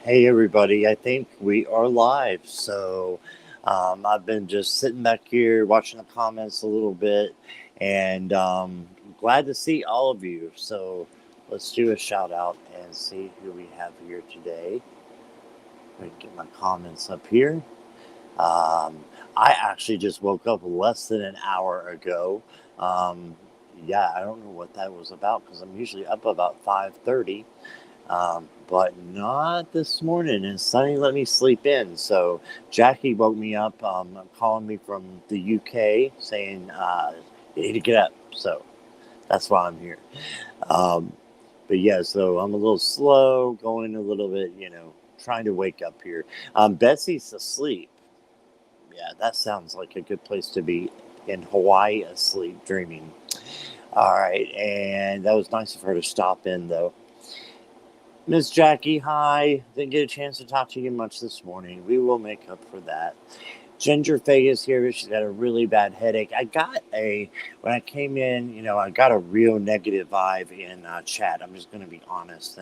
Hey everybody, I think we are live. I've been just sitting back here watching the comments a little bit and glad to see all of you. So let's do a shout out and see who we have here today. Let me get my comments up here. Um, I actually just woke up less than an hour ago. Um, yeah, I don't know what that was about because I'm usually up about 5:30. But not this morning. And Sunny let me sleep in. So Jackie woke me up, calling me from the UK, saying you need to get up. So that's why I'm here. Um, but yeah, so I'm a little slow, going a little bit, trying to wake up here. Betsy's asleep. Yeah, that sounds like a good place to be in Hawaii, asleep, dreaming. All right, and that was nice of her to stop in, though. Miss Jackie, hi. Didn't get a chance to talk to you much this morning. We will make up for that. Ginger Faye is here. She's got a really bad headache. When I came in, I got a real negative vibe in chat. I'm just going to be honest.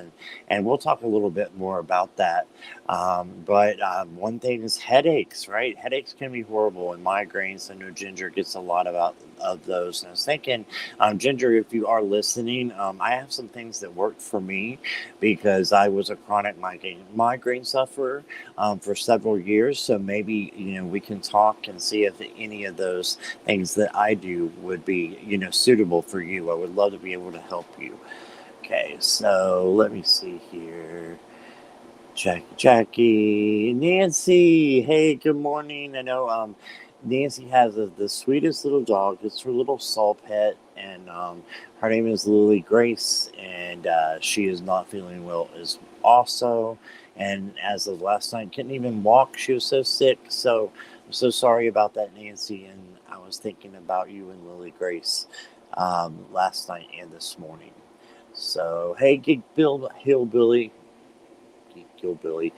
And we'll talk a little bit more about that. But one thing is headaches, right? Headaches can be horrible and migraines. I know Ginger gets a lot of those. And I was thinking, Ginger, if you are listening, I have some things that worked for me because I was a chronic migraine sufferer for several years. So maybe, we can talk and see if any of those things that I do would be, suitable for you. I would love to be able to help you. Okay, so let me see here. Jackie, Nancy. Hey, good morning. I know Nancy has the sweetest little dog. It's her little soul pet, and her name is Lily Grace, and she is not feeling well as also. And as of last night, couldn't even walk. She was so sick. So I'm so sorry about that, Nancy. And I was thinking about you and Lily Grace last night and this morning. So hey, Geek Bill Hillbilly. Geek Hillbilly.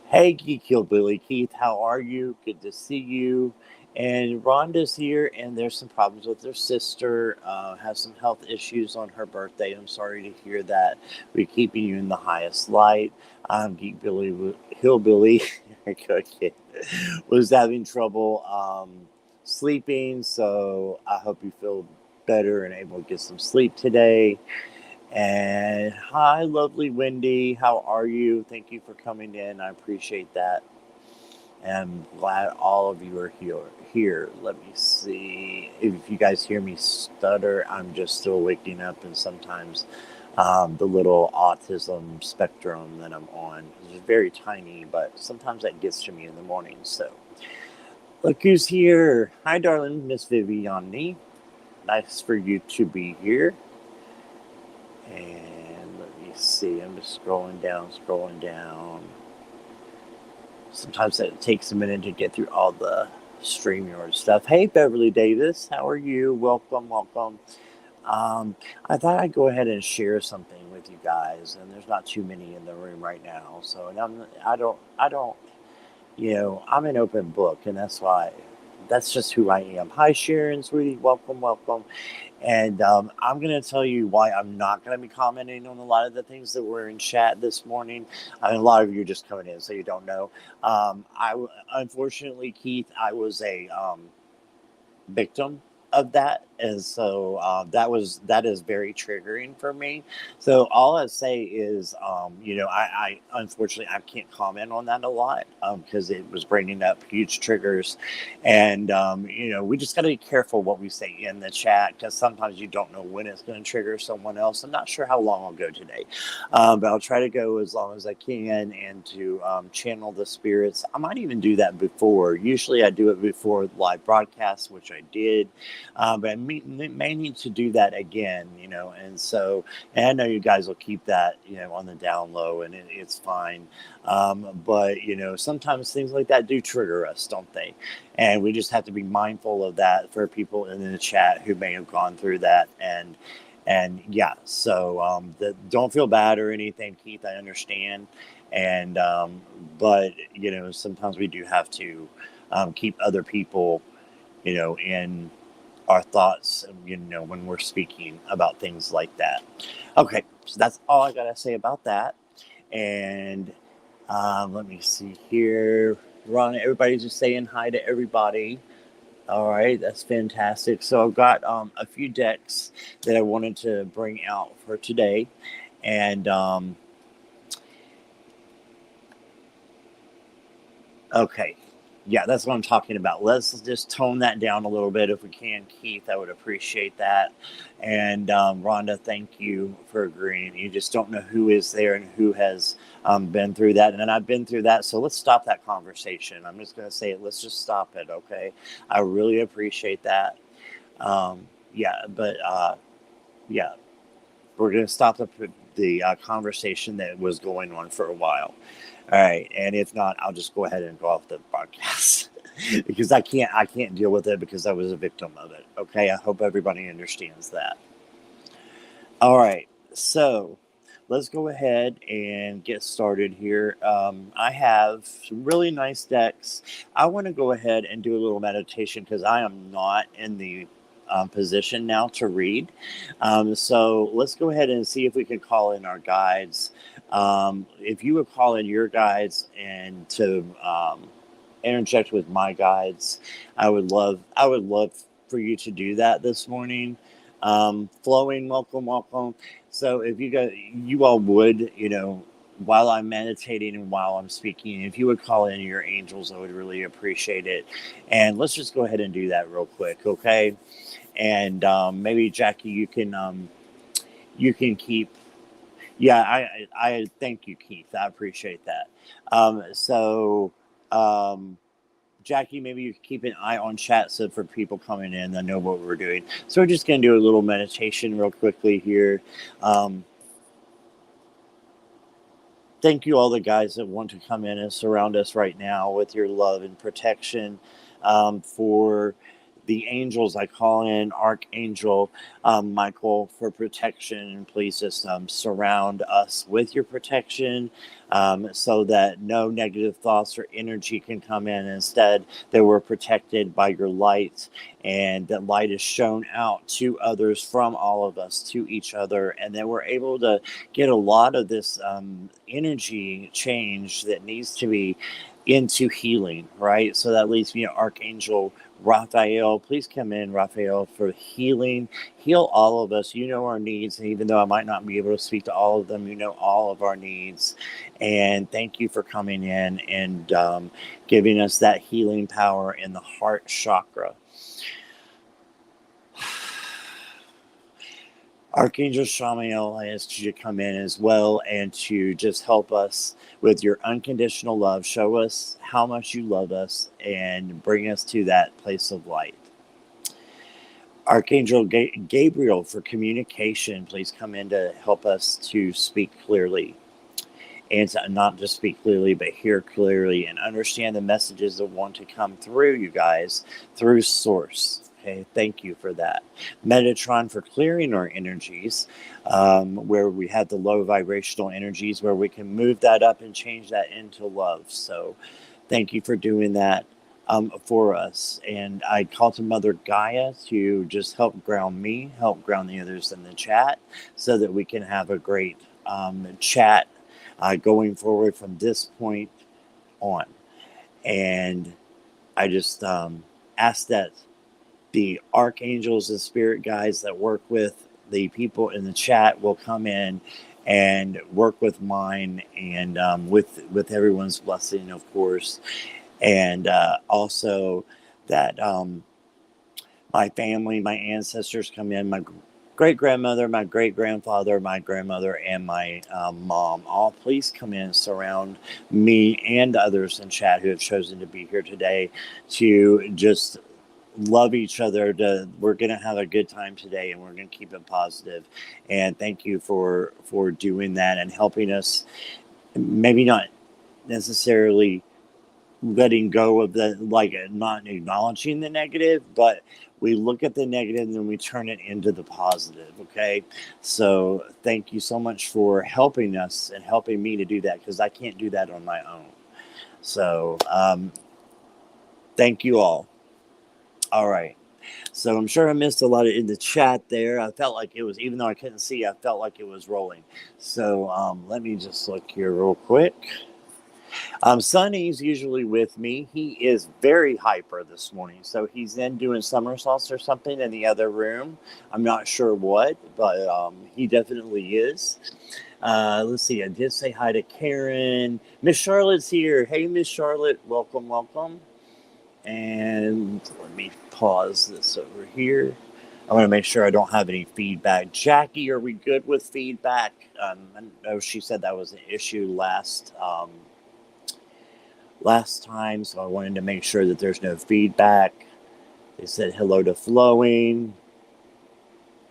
Hey, Geek Hillbilly Keith, how are you? Good to see you. And Rhonda's here, and there's some problems with her sister. Has some health issues on her birthday. I'm sorry to hear that. We're keeping you in the highest light. Geek Billy Hillbilly okay, was having trouble sleeping, so I hope you feel better and able to get some sleep today. And hi, lovely Wendy. How are you? Thank you for coming in. I appreciate that. And I'm glad all of you are here. Let me see. If you guys hear me stutter, I'm just still waking up, and sometimes the little autism spectrum that I'm on is very tiny, but sometimes that gets to me in the morning. So, look who's here. Hi, darling Miss Viviani. Nice for you to be here. And let me see, I'm just scrolling down. Sometimes it takes a minute to get through all the StreamYard stuff. Hey, Beverly Davis, how are you? Welcome, welcome. I thought I'd go ahead and share something with you guys, and there's not too many in the room right now. So, and I don't, I'm an open book, and that's just who I am. Hi, Sharon, sweetie, welcome, welcome. And I'm going to tell you why I'm not going to be commenting on a lot of the things that were in chat this morning. I mean, a lot of you are just coming in, so you don't know. Unfortunately, Keith, I was a victim of that, and so that is very triggering for me. So all I say is, I unfortunately I can't comment on that a lot because it was bringing up huge triggers, and we just got to be careful what we say in the chat because sometimes you don't know when it's going to trigger someone else. I'm not sure how long I'll go today, but I'll try to go as long as I can and to channel the spirits. I might even do that before. Usually I do it before live broadcasts, which I did. But I may need to do that again, and so, and I know you guys will keep that, on the down low, and it's fine. But, sometimes things like that do trigger us, don't they? And we just have to be mindful of that for people in the chat who may have gone through that. And yeah, so don't feel bad or anything, Keith. I understand. And, but, sometimes we do have to keep other people, in our thoughts, when we're speaking about things like that. Okay, so that's all I got to say about that. And Let me see here. Ron, everybody's just saying hi to everybody. All right, that's fantastic. So I've got a few decks that I wanted to bring out for today. And okay, yeah, that's what I'm talking about. Let's just tone that down a little bit if we can, Keith. I would appreciate that. And Rhonda, thank you for agreeing. You just don't know who is there and who has been through that. And I've been through that. So let's stop that conversation. I'm just going to say it. Let's just stop it. Okay. I really appreciate that. Yeah, but yeah, we're going to stop the conversation that was going on for a while. All right, and if not, I'll just go ahead and go off the podcast because I can't deal with it because I was a victim of it. Okay, I hope everybody understands that. All right, so let's go ahead and get started here. I have some really nice decks. I want to go ahead and do a little meditation because I am not in the position now to read. So let's go ahead and see if we can call in our guides. If you would call in your guides and to interject with my guides, I would love for you to do that this morning. Flowing, welcome, welcome. So if you all would, while I'm meditating and while I'm speaking, if you would call in your angels, I would really appreciate it. And let's just go ahead and do that real quick, okay? And maybe Jackie, you can keep. Yeah, I thank you, Keith. I appreciate that. So. Jackie, maybe you can keep an eye on chat so for people coming in, I know what we're doing. So we're just going to do a little meditation real quickly here. Um, Thank you, all the guys that want to come in and surround us right now with your love and protection. For the angels, I call in Archangel Michael for protection, and please just surround us with your protection so that no negative thoughts or energy can come in. Instead, that we're protected by your light, and that light is shown out to others from all of us to each other, and then we're able to get a lot of this energy change that needs to be into healing, right? So that leads me to Archangel Raphael. Please come in, Raphael, for healing. Heal all of us. You know our needs. And even though I might not be able to speak to all of them, you know all of our needs. And thank you for coming in and giving us that healing power in the heart chakra. Archangel Shamael, I ask you to come in as well and to just help us with your unconditional love. Show us how much you love us and bring us to that place of light. Archangel Gabriel, for communication, please come in to help us to speak clearly. And to not just speak clearly, but hear clearly and understand the messages that want to come through you guys, through Source. Okay, thank you for that. Metatron for clearing our energies, where we have the low vibrational energies, where we can move that up and change that into love. So thank you for doing that for us. And I call to Mother Gaia to just help ground me, help ground the others in the chat, so that we can have a great chat going forward from this point on. And I just ask that the archangels and spirit guides that work with the people in the chat will come in and work with mine and with everyone's blessing, of course. And also that my family, my ancestors come in, my great grandmother, my great grandfather, my grandmother, and my mom. All please come in and surround me and others in chat who have chosen to be here today to just love each other. We're going to have a good time today, and we're going to keep it positive. And thank you for doing that and helping us, maybe not necessarily letting go of the, like, not acknowledging the negative, but we look at the negative and then we turn it into the positive. Okay, so thank you so much for helping us and helping me to do that, because I can't do that on my own. So thank you all. All right, so I'm sure I missed a lot in the chat there. I felt like it was, even though I couldn't see, I felt like it was rolling. So let me just look here real quick. Sonny's usually with me. He is very hyper this morning. So he's in doing somersaults or something in the other room. I'm not sure what, but he definitely is. Let's see. I did say hi to Karen. Miss Charlotte's here. Hey, Miss Charlotte. Welcome, welcome. And let me pause this over here. I want to make sure I don't have any feedback. Jackie, are we good with feedback? I know she said that was an issue last time, so I wanted to make sure that there's no feedback. They said hello to Flowing.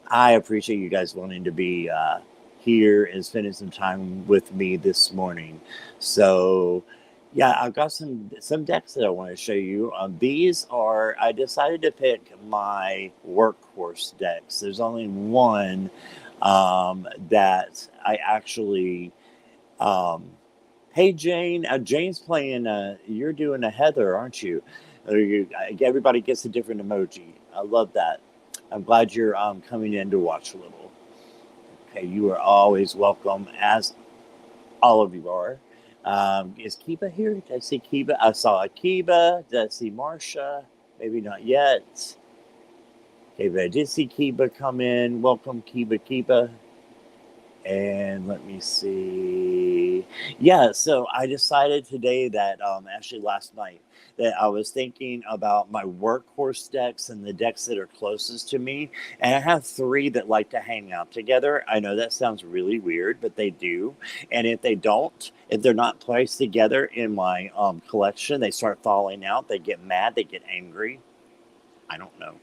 I appreciate you guys wanting to be here and spending some time with me this morning. So, yeah, I've got some decks that I want to show you. These are, I decided to pick my workhorse decks. There's only one that I actually. Hey, Jane. Jane's playing. You're doing a Heather, aren't you? Everybody gets a different emoji. I love that. I'm glad you're coming in to watch a little. Okay, you are always welcome, as all of you are. Is Kiba here? Did I see Kiba? I saw a Kiba. Did I see Marsha? Maybe not yet. Okay, but I did see Kiba come in. Welcome, Kiba. And let me see. Yeah, so I decided today that, actually last night, that I was thinking about my workhorse decks and the decks that are closest to me. And I have three that like to hang out together. I know that sounds really weird, but they do. And if they don't, if they're not placed together in my collection, they start falling out. They get mad, they get angry. I don't know.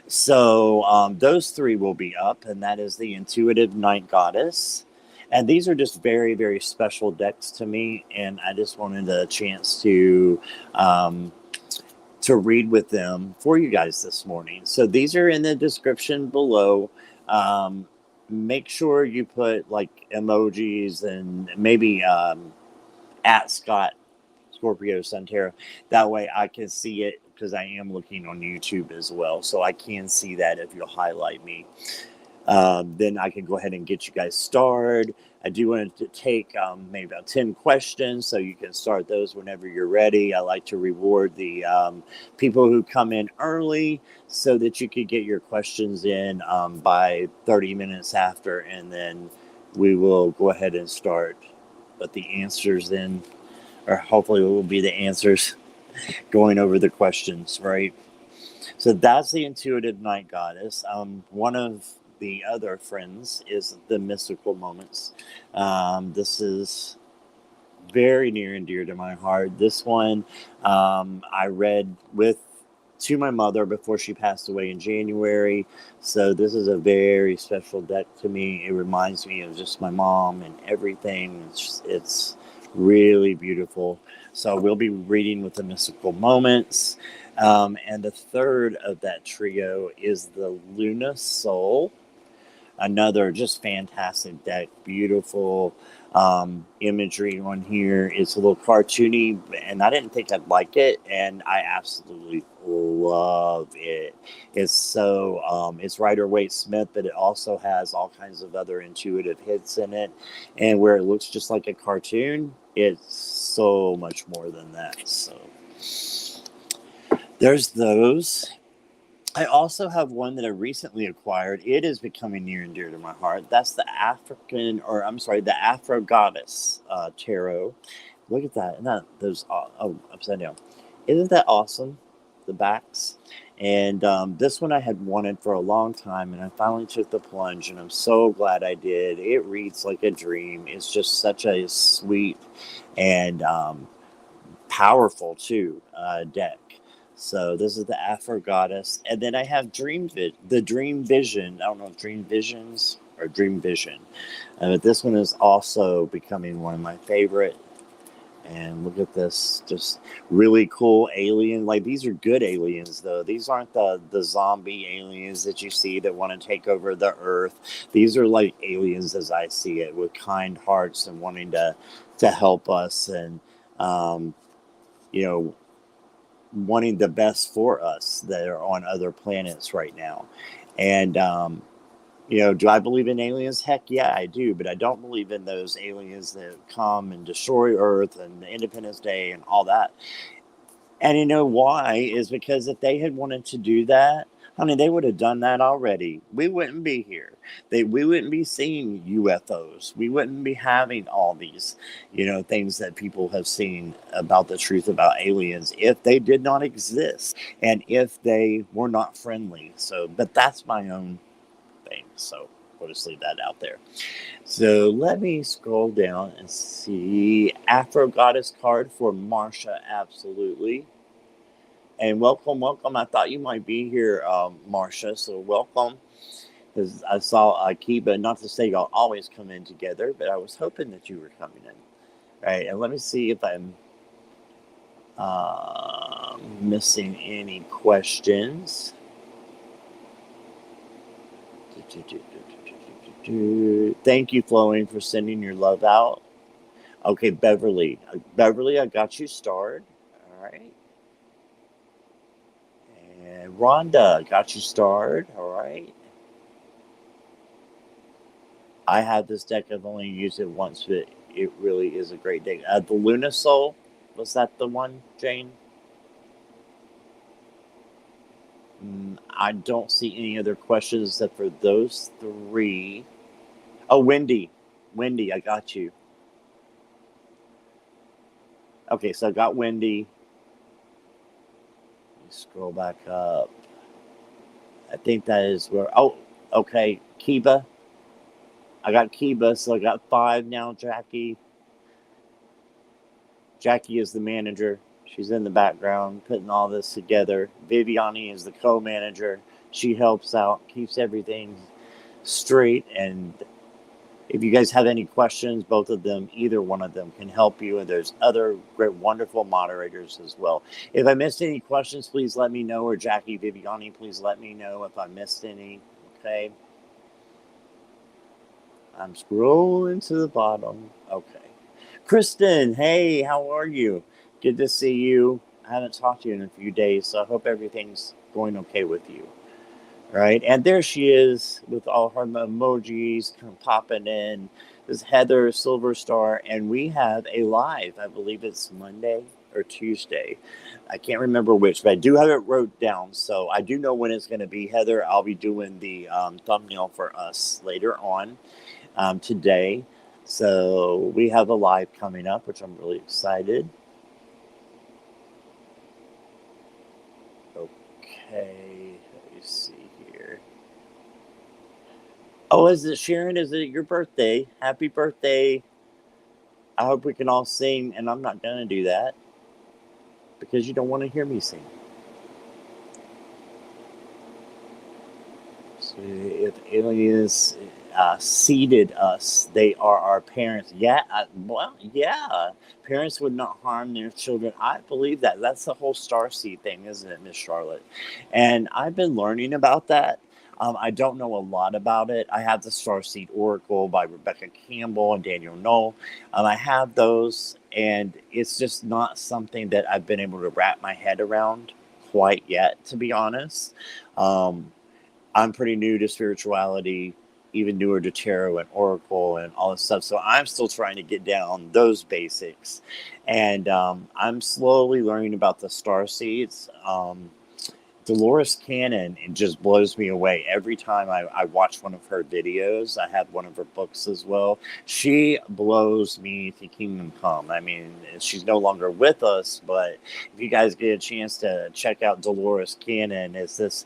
So those three will be up, and that is the Intuitive Night Goddess. And these are just very, very special decks to me, and I just wanted a chance to read with them for you guys this morning. So these are in the description below. Make sure you put like emojis and maybe at Scott Scorpio Sun Tarot. That way I can see it, because I am looking on YouTube as well. So I can see that if you'll highlight me. Then I can go ahead and get you guys started. I do want to take maybe about 10 questions, so you can start those whenever you're ready. I like to reward the people who come in early so that you could get your questions in by 30 minutes after, and then we will go ahead and start. But the answers then, or hopefully it will be the answers going over the questions, right? So that's the Intuitive Night Goddess. One of the other friends is the Mystical Moments. This is very near and dear to my heart. This one I read to my mother before she passed away in January. So this is a very special deck to me. It reminds me of just my mom and everything. It's really beautiful. So we'll be reading with the Mystical Moments. And the third of that trio is the Luna Soul. Another just fantastic deck. Beautiful imagery on here. It's a little cartoony, and I didn't think I'd like it, and I absolutely love it. It's so it's Rider-Waite Smith, but it also has all kinds of other intuitive hits in it, and where it looks just like a cartoon, it's so much more than that. So there's those. I also have one that I recently acquired. It is becoming near and dear to my heart. That's the Afro Goddess tarot. Look at that. Not those upside down. Isn't that awesome? The backs. And this one I had wanted for a long time, and I finally took the plunge, and I'm so glad I did. It reads like a dream. It's just such a sweet and powerful too deck. So this is the Afro Goddess. And then I have the Dream Vision. I don't know if Dream Visions or Dream Vision. But this one is also becoming one of my favorite. And look at this. Just really cool alien. Like, these are good aliens, though. These aren't the zombie aliens that you see that want to take over the earth. These are like aliens as I see it, with kind hearts and wanting to help us, and, wanting the best for us that are on other planets right now. And Do I believe in aliens? Heck yeah, I do. But I don't believe in those aliens that come and destroy Earth and the Independence Day and all that. And you know why? Is because if they had wanted to do that, honey, they would have done that already. We wouldn't be here. We wouldn't be seeing UFOs. We wouldn't be having all these, things that people have seen about the truth about aliens if they did not exist and if they were not friendly. So, but that's my own thing. So we'll just leave that out there. So let me scroll down and see Afro Goddess card for Marsha. Absolutely. And welcome, welcome. I thought you might be here, Marsha. So welcome. Because I saw Akiba, not to say y'all always come in together, but I was hoping that you were coming in. Right. And let me see if I'm missing any questions. Thank you, Flowing, for sending your love out. Okay, Beverly. Beverly, I got you starred. All right. And Rhonda, got you starred. All right. I have this deck. I've only used it once, but it really is a great deck. The Luna Soul, was that the one, Jane? I don't see any other questions except for those three. Oh, Wendy. Wendy, I got you. Okay, so I got Wendy. Let me scroll back up. I think that is where. Oh, okay. Kiba. I got Kiba, so I got 5 now, Jackie. Jackie is the manager. She's in the background putting all this together. Viviani is the co-manager. She helps out, keeps everything straight. And if you guys have any questions, both of them, either one of them can help you. And there's other great, wonderful moderators as well. If I missed any questions, please let me know. Or Jackie, Viviani, please let me know if I missed any. Okay. I'm scrolling to the bottom. Okay. Kristen, hey, how are you? Good to see you. I haven't talked to you in a few days, so I hope everything's going okay with you. Right? And there she is with all her emojis kind of popping in. This is Heather Silver Star, and we have a live. I believe it's Monday or Tuesday. I can't remember which, but I do have it wrote down, so I do know when it's going to be. Heather, I'll be doing the thumbnail for us later on today. So we have a live coming up, which I'm really excited. Okay, let me see here. Oh, is it Sharon? Is it your birthday? Happy birthday. I hope we can all sing, and I'm not going to do that because you don't want to hear me sing. So if aliens seeded us, they are our parents. Yeah, yeah. Parents would not harm their children. I believe that. That's the whole starseed thing, isn't it, Miss Charlotte? And I've been learning about that. I don't know a lot about it. I have the Starseed Oracle by Rebecca Campbell and Daniel Knoll. I have those, and it's just not something that I've been able to wrap my head around quite yet, to be honest. I'm pretty new to spirituality, even newer to tarot and oracle and all this stuff. So I'm still trying to get down those basics. And I'm slowly learning about the star seeds. Dolores Cannon, it just blows me away. Every time I watch one of her videos, I have one of her books as well. She blows me to kingdom come. I mean, she's no longer with us, but if you guys get a chance to check out Dolores Cannon, is this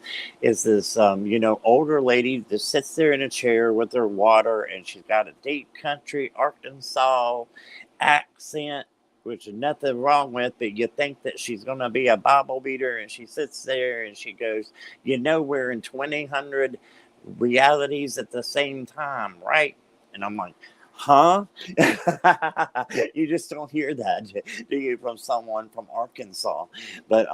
older lady that sits there in a chair with her water, and she's got a deep country Arkansas accent, which is nothing wrong with, but you think that she's going to be a Bible beater, and she sits there and she goes, we're in 2000 realities at the same time, right? And I'm like, huh? You just don't hear that, do you, from someone from Arkansas? But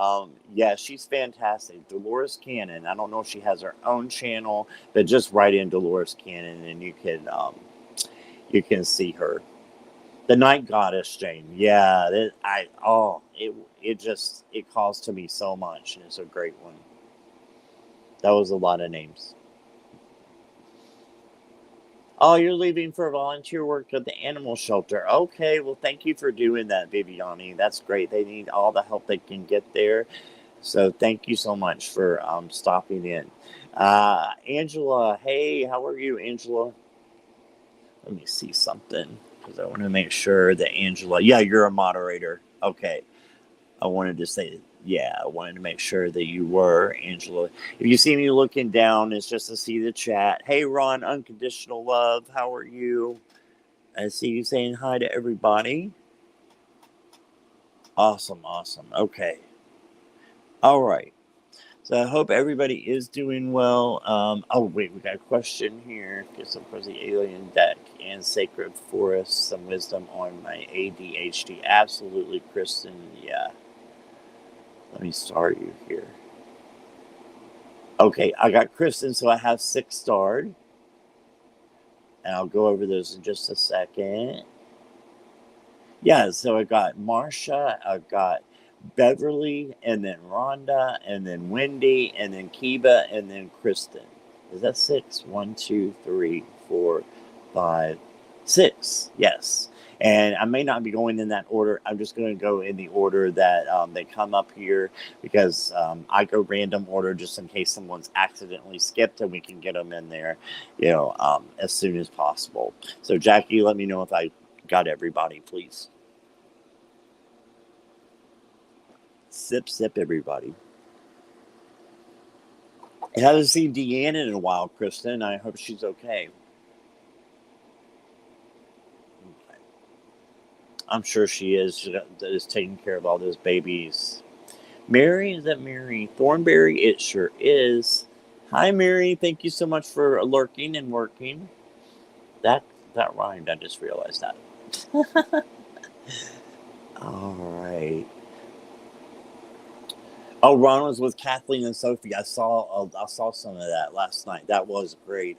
yeah, she's fantastic. Dolores Cannon. I don't know if she has her own channel, but just write in Dolores Cannon and you can see her. The Night Goddess, Jane. Yeah, it calls to me so much, and it's a great one. That was a lot of names. Oh, you're leaving for volunteer work at the animal shelter. Okay, well, thank you for doing that, Viviani. That's great. They need all the help they can get there. So thank you so much for stopping in. Angela, hey, how are you, Angela? Let me see something because I want to make sure that Angela, yeah, you're a moderator. Okay. I wanted to say, yeah, I wanted to make sure that you were, Angela. If you see me looking down, it's just to see the chat. Hey, Ron, unconditional love, how are you? I see you saying hi to everybody. Awesome, awesome. Okay. All right. So I hope everybody is doing well. Oh, wait, we got a question here. Get some for the alien deck and sacred forest, some wisdom on my ADHD. Absolutely, Kristen. Yeah. Let me start you here. Okay, I got Kristen, so I have 6 starred. And I'll go over those in just a second. Yeah, so I got Marsha, I've got Beverly, and then Rhonda, and then Wendy, and then Kiba, and then Kristen. Is that 6? 1, 2, 3, 4, 5, 6. Yes. And I may not be going in that order. I'm just going to go in the order that they come up here because I go random order just in case someone's accidentally skipped and we can get them in there, as soon as possible. So, Jackie, let me know if I got everybody, please. Sip, sip, everybody. I haven't seen Deanne in a while, Kristen. I hope she's okay. I'm sure she is. She is taking care of all those babies. Mary, is that Mary Thornberry? It sure is. Hi, Mary. Thank you so much for lurking and working. That rhymed. I just realized that. All right. Oh, Ron was with Kathleen and Sophie. I saw some of that last night. That was great.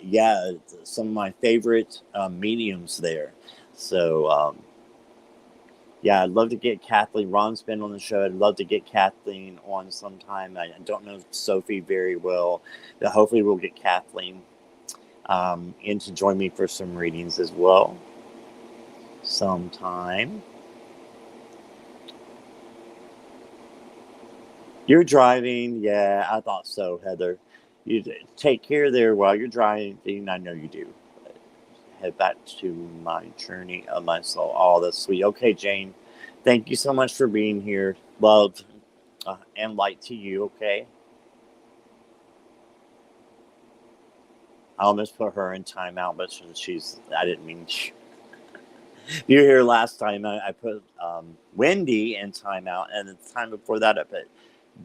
Yeah, some of my favorite mediums there. So yeah, I'd love to get Kathleen. Ron's been on the show. I'd love to get Kathleen on sometime. I don't know Sophie very well, but hopefully we'll get Kathleen in to join me for some readings as well sometime. You're driving. Yeah, I thought so, Heather. You take care there while you're driving. I know you do. But head back to my journey of my soul. Oh, that's sweet. Okay, Jane. Thank you so much for being here. Love and light to you, okay? I almost put her in timeout, but I didn't mean to. You were here last time. I put Wendy in timeout, and the time before that, I put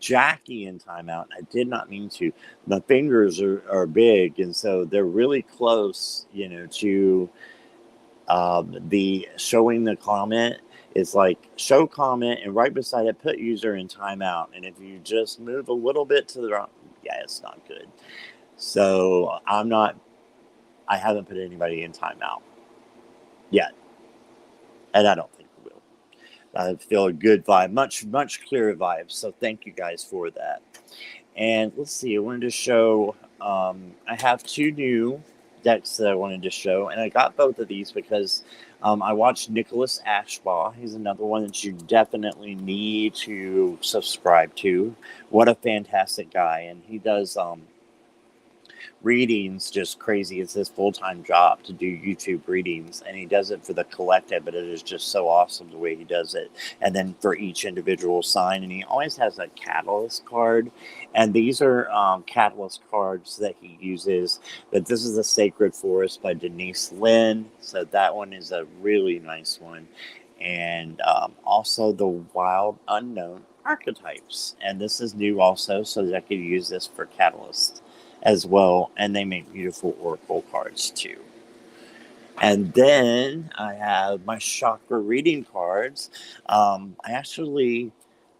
Jackie in timeout. I did not mean to. My fingers are big, and so they're really close, to the showing the comment. It's like show comment, and right beside it, put user in timeout. And if you just move a little bit to the wrong, yeah, it's not good. So I haven't put anybody in timeout yet, and I don't think we will. I feel a good vibe, much clearer vibe. So thank you guys for that. And let's see, I wanted to show. I have 2 new decks that I wanted to show, and I got both of these because I watched Nicholas Ashbaugh. He's another one that you definitely need to subscribe to. What a fantastic guy, and he does readings just crazy. It's his full-time job to do YouTube readings, and he does it for the collective, but it is just so awesome the way he does it. And then for each individual sign, and he always has a catalyst card, and these are catalyst cards that he uses. But this is the Sacred Forest by Denise Lynn, so that one is a really nice one. And also the Wild Unknown Archetypes, and this is new also, so that I could use this for catalyst as well, and they make beautiful oracle cards too. And then I have my chakra reading cards. I actually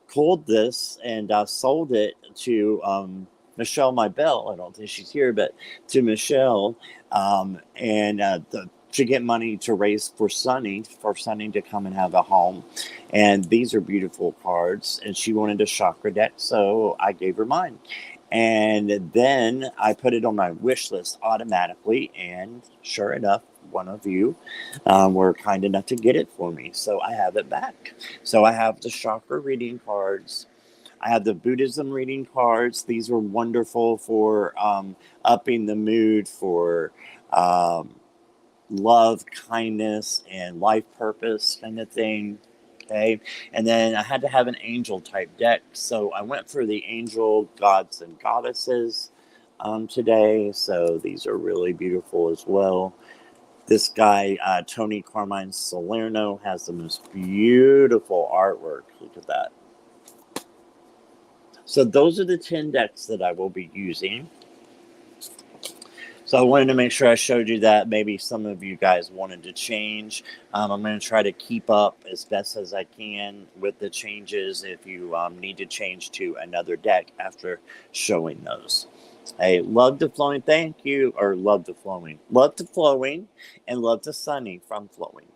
pulled this and sold it to Michelle Mybell. I don't think she's here, but to Michelle, to get money to raise for Sunny to come and have a home. And these are beautiful cards, and she wanted a chakra deck, so I gave her mine. And then I put it on my wish list automatically. And sure enough, one of you were kind enough to get it for me. So I have it back. So I have the chakra reading cards. I have the Buddhism reading cards. These were wonderful for upping the mood, for um, love, kindness, and life purpose kind of thing. Okay. And then I had to have an angel type deck. So I went for the angel gods and goddesses today. So these are really beautiful as well. This guy, Tony Carmine Salerno, has the most beautiful artwork. Look at that. So those are the 10 decks that I will be using. So I wanted to make sure I showed you that. Maybe some of you guys wanted to change. I'm going to try to keep up as best as I can with the changes if you need to change to another deck after showing those. Hey, love to flowing. Thank you. Or love to flowing. Love to flowing and love to Sunny from flowing.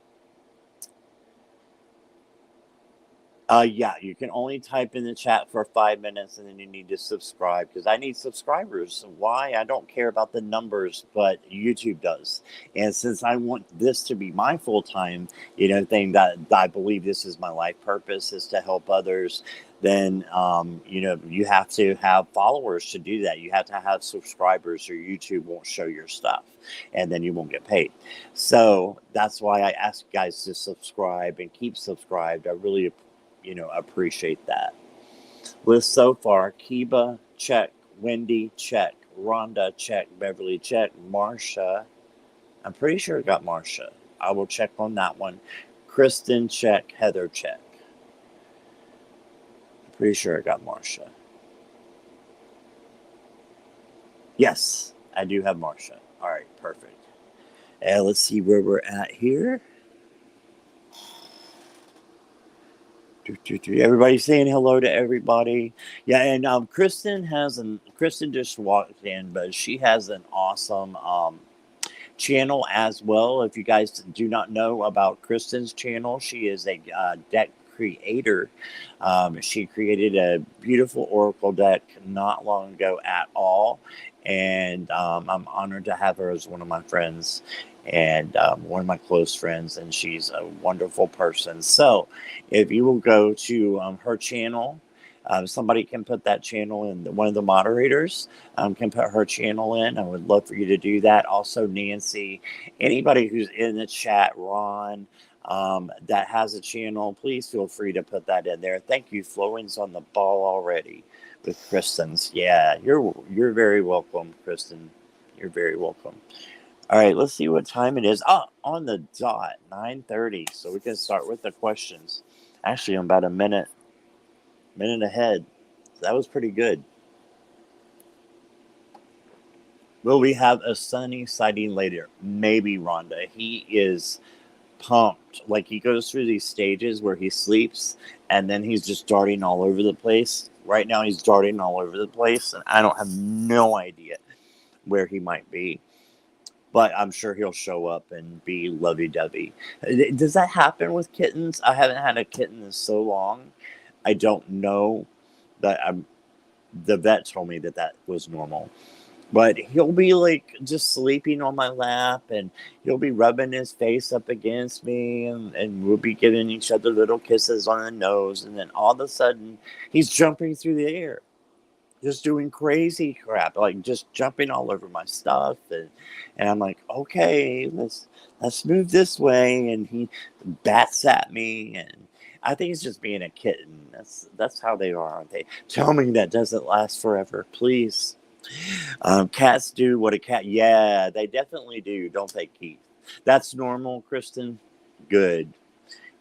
Yeah, you can only type in the chat for 5 minutes and then you need to subscribe because I need subscribers. Why? I don't care about the numbers, but YouTube does. And since I want this to be my full-time, thing that I believe this is my life purpose is to help others, then, you have to have followers to do that. You have to have subscribers or YouTube won't show your stuff and then you won't get paid. So that's why I ask you guys to subscribe and keep subscribed. I really appreciate that. List so far: Kiba, check. Wendy, check. Rhonda, check. Beverly, check. Marsha, I'm pretty sure I got Marsha. I will check on that one. Kristen, check. Heather, check. I'm pretty sure I got Marsha. Yes, I do have Marsha. All right, perfect. And let's see where we're at here. Everybody saying hello to everybody. Yeah, and Kristen just walked in, but she has an awesome channel as well. If you guys do not know about Kristen's channel, she is a deck creator. She created a beautiful oracle deck not long ago at all, and I'm honored to have her as one of my friends and one of my close friends, and she's a wonderful person. So if you will go to her channel, somebody can put that channel in. One of the moderators can put her channel in. I would love for you to do that. Also, Nancy, anybody who's in the chat, Ron, that has a channel, please feel free to put that in there. Thank you. Flowing's on the ball already with Kristen's. Yeah, you're very welcome, Kristen. You're very welcome. All right, let's see what time it is. On the dot, 9:30. So we can start with the questions. Actually, I'm about a minute ahead. That was pretty good. Will we have a Sunny sighting later? Maybe, Rhonda. He is pumped. Like, he goes through these stages where he sleeps and then he's just darting all over the place. Right now, he's darting all over the place, and I don't have no idea where he might be. But I'm sure he'll show up and be lovey-dovey. Does that happen with kittens? I haven't had a kitten in so long. I don't know. But the vet told me that was normal. But he'll be like just sleeping on my lap, and he'll be rubbing his face up against me, and we'll be giving each other little kisses on the nose. And then all of a sudden, he's jumping through the air, just doing crazy crap, like just jumping all over my stuff, and I'm like, okay, let's move this way, and he bats at me, and I think he's just being a kitten. That's how they are, aren't they? Tell me that doesn't last forever, please. Cats do what a cat. Yeah, they definitely do, don't they, Keith? That's normal, Kristen. Good.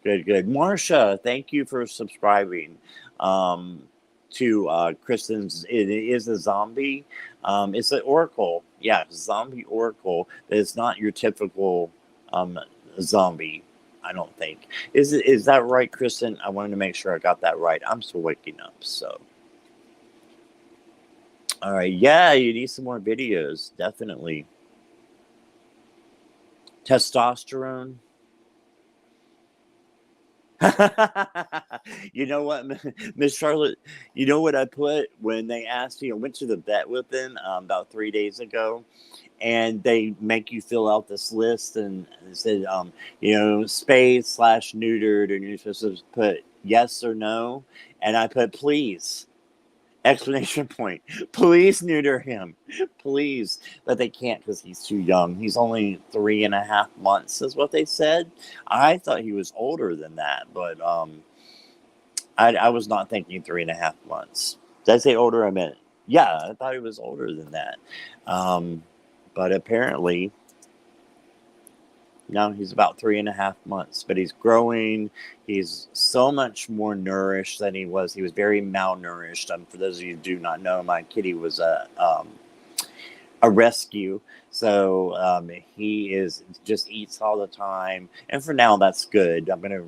Marsha, thank you for subscribing. To Kristen's, it is a zombie. It's an oracle. Yeah, zombie oracle. It's not your typical zombie, I don't think. Is that right, Kristen? I wanted to make sure I got that right. I'm still waking up, so. All right, yeah, you need some more videos, definitely. Testosterone. You know what, Miss Charlotte? You know what I put when they asked you? I went to the vet with them about 3 days ago, and they make you fill out this list, and it said, spayed slash neutered, and you're supposed to put yes or no, and I put please. Exclamation point. Please neuter him. Please. But they can't because he's too young. He's only 3.5 months, is what they said. I thought he was older than that, but I was not thinking 3.5 months. Did I say older? I meant, yeah, I thought he was older than that. But apparently, no, he's about 3.5 months, but he's growing. He's so much more nourished than he was. He was very malnourished. For those of you who do not know, my kitty was a rescue. So he is just eats all the time. And for now, that's good. I'm going to,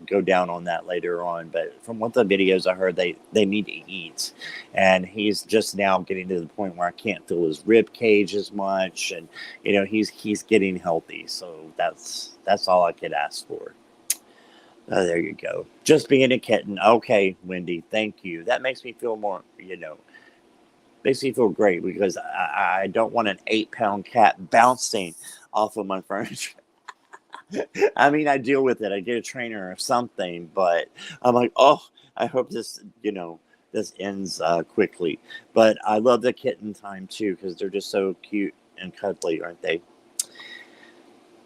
go down on that later on. But from what the videos I heard, they need to eat. And he's just now getting to the point where I can't feel his rib cage as much. And, he's getting healthy. So that's all I could ask for. There you go. Just being a kitten. Okay, Wendy, thank you. That makes me feel more, makes me feel great because I don't want an 8-pound cat bouncing off of my furniture. I mean, I deal with it. I get a trainer or something, but I'm like, oh, I hope this ends quickly. But I love the kitten time too because they're just so cute and cuddly, aren't they?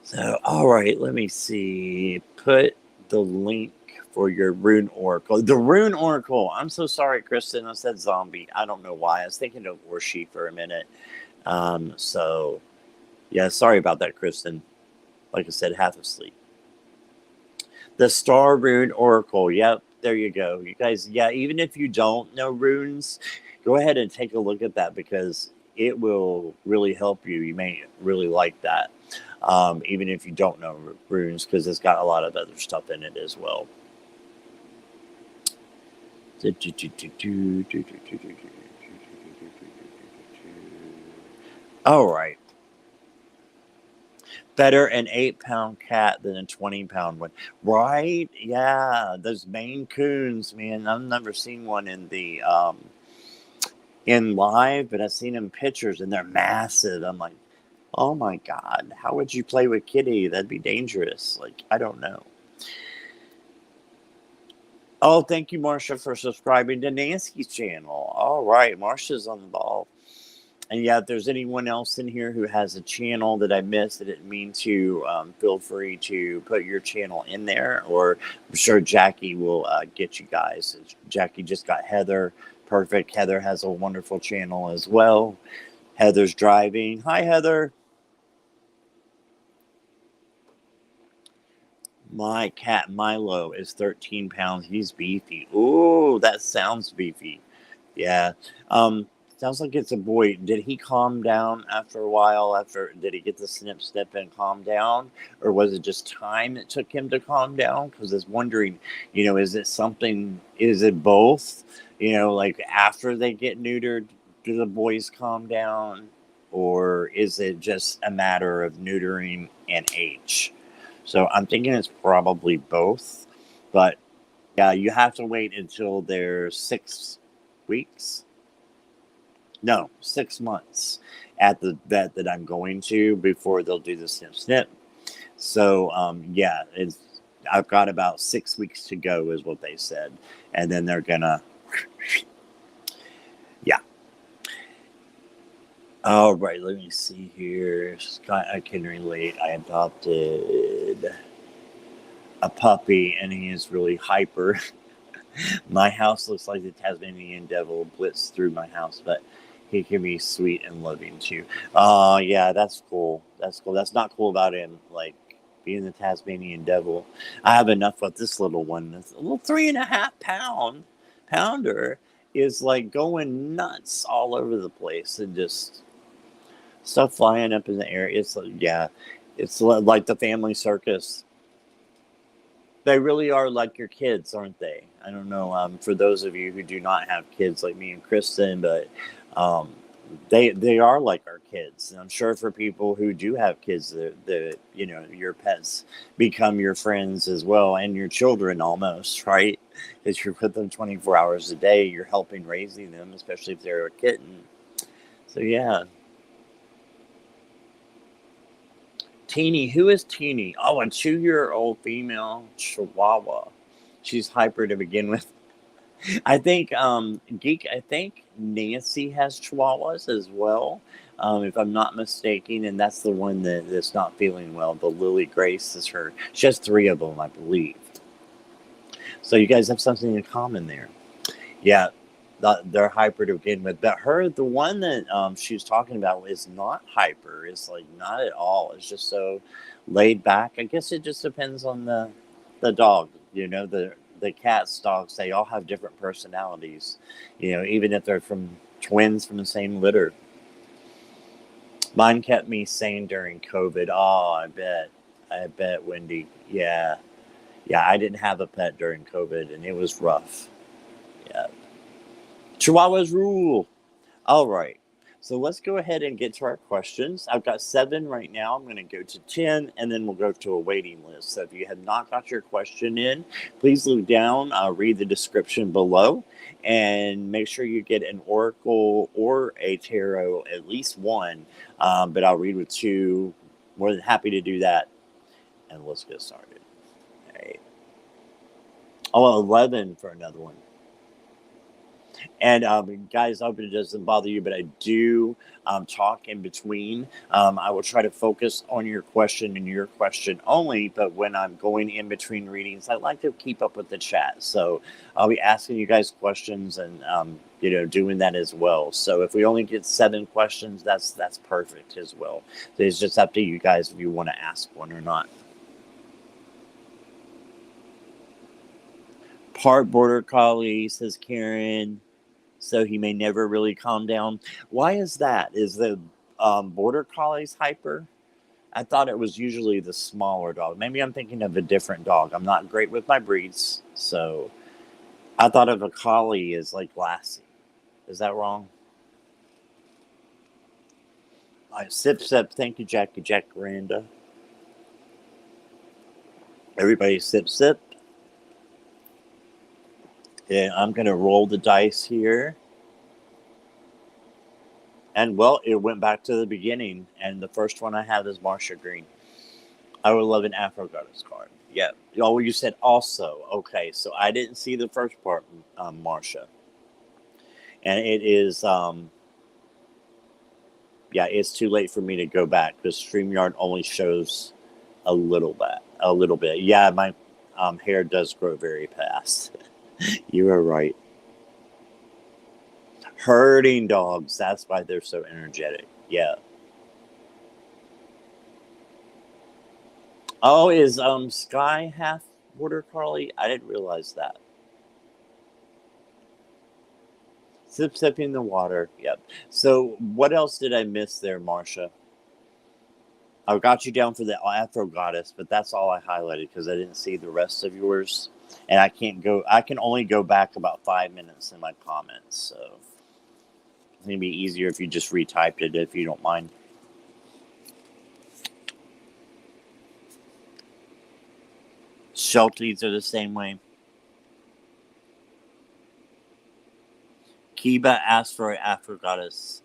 So, all right, let me see. Put the link for your rune oracle. The rune oracle. I'm so sorry, Kristen. I said zombie. I don't know why. I was thinking of Orshi for a minute. So, yeah, sorry about that, Kristen. Like I said, half asleep. The Star Rune Oracle. Yep, there you go. You guys, yeah, even if you don't know runes, go ahead and take a look at that because it will really help you. You may really like that, even if you don't know runes because it's got a lot of other stuff in it as well. All right. Better an 8-pound cat than a 20-pound one, right? Yeah, those Maine Coons, man. I've never seen one in the in live, but I've seen them in pictures, and they're massive. I'm like, oh my god, how would you play with Kitty? That'd be dangerous. Like, I don't know. Oh, thank you, Marcia, for subscribing to Nancy's channel. All right, Marcia's on the ball. And yeah, if there's anyone else in here who has a channel that I missed, I didn't mean to, feel free to put your channel in there, or I'm sure Jackie will get you guys. Jackie just got Heather. Perfect. Heather has a wonderful channel as well. Heather's driving. Hi, Heather. My cat Milo is 13 pounds. He's beefy. Ooh, that sounds beefy. Yeah. Sounds like it's a boy. Did he calm down after a while? Did he get the snip and calm down? Or was it just time that took him to calm down? Because I was wondering, is it both? Like after they get neutered, do the boys calm down? Or is it just a matter of neutering and age? So I'm thinking it's probably both. But yeah, you have to wait until they're 6 weeks. No, 6 months at the vet that I'm going to before they'll do the snip. So, yeah, I've got about 6 weeks to go is what they said. And then they're gonna, yeah. All right, let me see here. Scott, I can relate. I adopted a puppy and he is really hyper. My house looks like the Tasmanian devil blitzed through my house, but he can be sweet and loving too. Yeah, that's cool. That's cool. That's not cool about him, like being the Tasmanian devil. I have enough with this little one. This little 3.5-pounder is like going nuts all over the place and just stuff flying up in the air. It's like, yeah, it's like the family circus. They really are like your kids, aren't they? I don't know. For those of you who do not have kids like me and Kristen, but They are like our kids, and I'm sure for people who do have kids, your pets become your friends as well, and your children almost, right? Because you're with them 24 hours a day, you're helping raising them, especially if they're a kitten. So yeah. Teeny, who is Teeny? Oh, a 2-year-old female Chihuahua. She's hyper to begin with. I think Geek. I think Nancy has Chihuahuas as well, if I'm not mistaken, and that's the one that's not feeling well. The Lily Grace is her. She has 3 of them, I believe. So you guys have something in common there. Yeah, they're hyper to begin with, but the one that she was talking about is not hyper. It's like not at all. It's just so laid back. I guess it just depends on the dog. The cats, dogs, they all have different personalities. Even if they're from twins from the same litter. Mine kept me sane during COVID. Oh, I bet, Wendy. Yeah, yeah. I didn't have a pet during COVID, and it was rough. Yeah. Chihuahuas rule. All right. So let's go ahead and get to our questions. I've got 7 right now. I'm going to go to 10, and then we'll go to a waiting list. So if you have not got your question in, please look down, read the description below, and make sure you get an oracle or a tarot, at least one. But I'll read with 2. More than happy to do that. And let's get started. All right. Oh, 11 for another one. And guys, I hope it doesn't bother you, but I do talk in between. I will try to focus on your question and your question only, but when I'm going in between readings, I like to keep up with the chat. So I'll be asking you guys questions and doing that as well. So if we only get 7 questions, that's perfect as well. So it's just up to you guys if you want to ask one or not. Part border collie, says Karen. So he may never really calm down. Why is that? Is the border collies hyper? I thought it was usually the smaller dog. Maybe I'm thinking of a different dog. I'm not great with my breeds, so I thought of a collie as like Lassie. Is that wrong? All right, sip. Thank you, Jackie Randa. Everybody sip. Yeah, I'm going to roll the dice here. And, well, it went back to the beginning. And the first one I have is Marsha Green. I would love an Afro Goddess card. Yeah. Oh, you said also. Okay, so I didn't see the first part, Marsha. And it is, it's too late for me to go back because StreamYard only shows a little bit. Yeah, my hair does grow very fast. You are right. Herding dogs. That's why they're so energetic. Yeah. Oh, is Sky half border collie? I didn't realize that. Sipping the water. Yep. So what else did I miss there, Marsha? I got you down for the Afro Goddess, but that's all I highlighted because I didn't see the rest of yours. And I can only go back about 5 minutes in my comments. So it's going to be easier if you just retyped it, if you don't mind. Shelties are the same way. Kiba asked for an Afro Goddess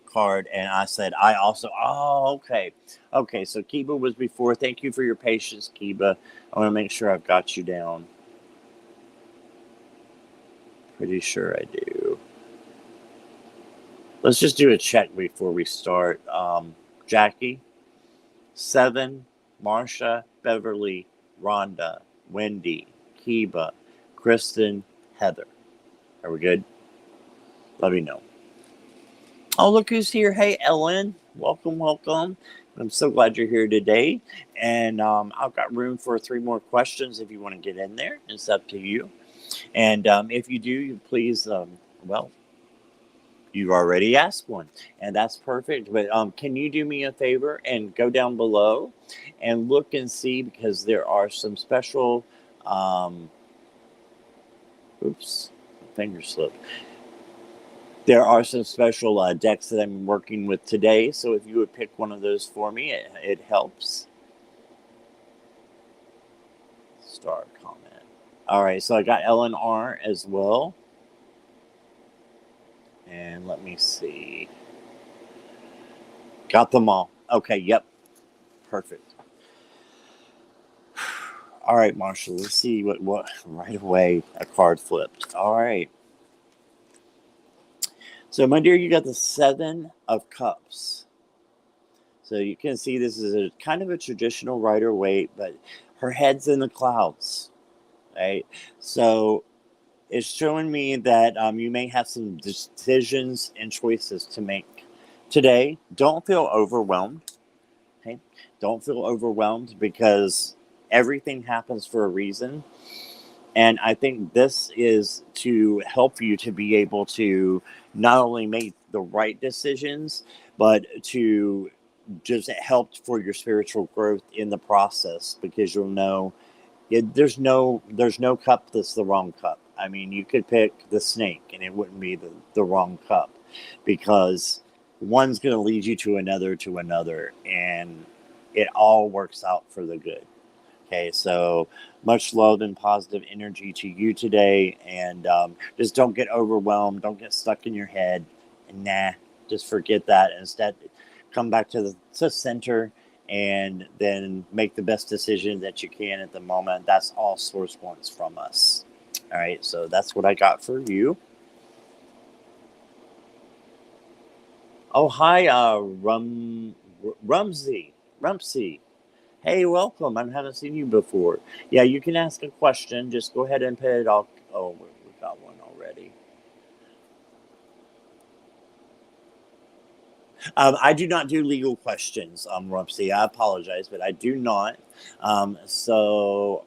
card, and I said I also. Oh, okay. Okay, so Kiba was before. Thank you for your patience, Kiba. I want to make sure I've got you down. Pretty sure I do. Let's just do a check before we start. Jackie, 7, Marsha, Beverly, Rhonda, Wendy, Kiba, Kristen, Heather. Are we good? Let me know. Oh, look who's here. Hey, Ellen. Welcome. I'm so glad you're here today. And I've got room for 3 more questions if you want to get in there. It's up to you. And if you do, please, you already asked one, and that's perfect. But can you do me a favor and go down below and look and see, because there are some special, oops, finger slip. There are some special decks that I'm working with today, so if you would pick one of those for me, it helps. Star comment. All right, so I got LNR as well. And let me see. Got them all. Okay, yep. Perfect. All right, Marshall, let's see what right away a card flipped. All right. So, my dear, you got the Seven of Cups. So you can see this is a kind of a traditional Rider-Waite, but her head's in the clouds, right? So it's showing me that you may have some decisions and choices to make today. Don't feel overwhelmed. Okay, don't feel overwhelmed because everything happens for a reason. And I think this is to help you to be able to not only make the right decisions, but to just help for your spiritual growth in the process, because you'll know there's no cup that's the wrong cup. I mean, you could pick the snake and it wouldn't be the wrong cup, because one's going to lead you to another, and it all works out for the good. Okay, so much love and positive energy to you today, and just don't get overwhelmed, don't get stuck in your head, and just forget that. Instead, come back to the center, and then make the best decision that you can at the moment. That's all Source wants from us. All right, so that's what I got for you. Oh, hi, Rumsey. Hey, welcome. I haven't seen you before. Yeah, you can ask a question. Just go ahead and put it all. Oh, we've got one already. I do not do legal questions, Rumsey. I apologize, but I do not. So,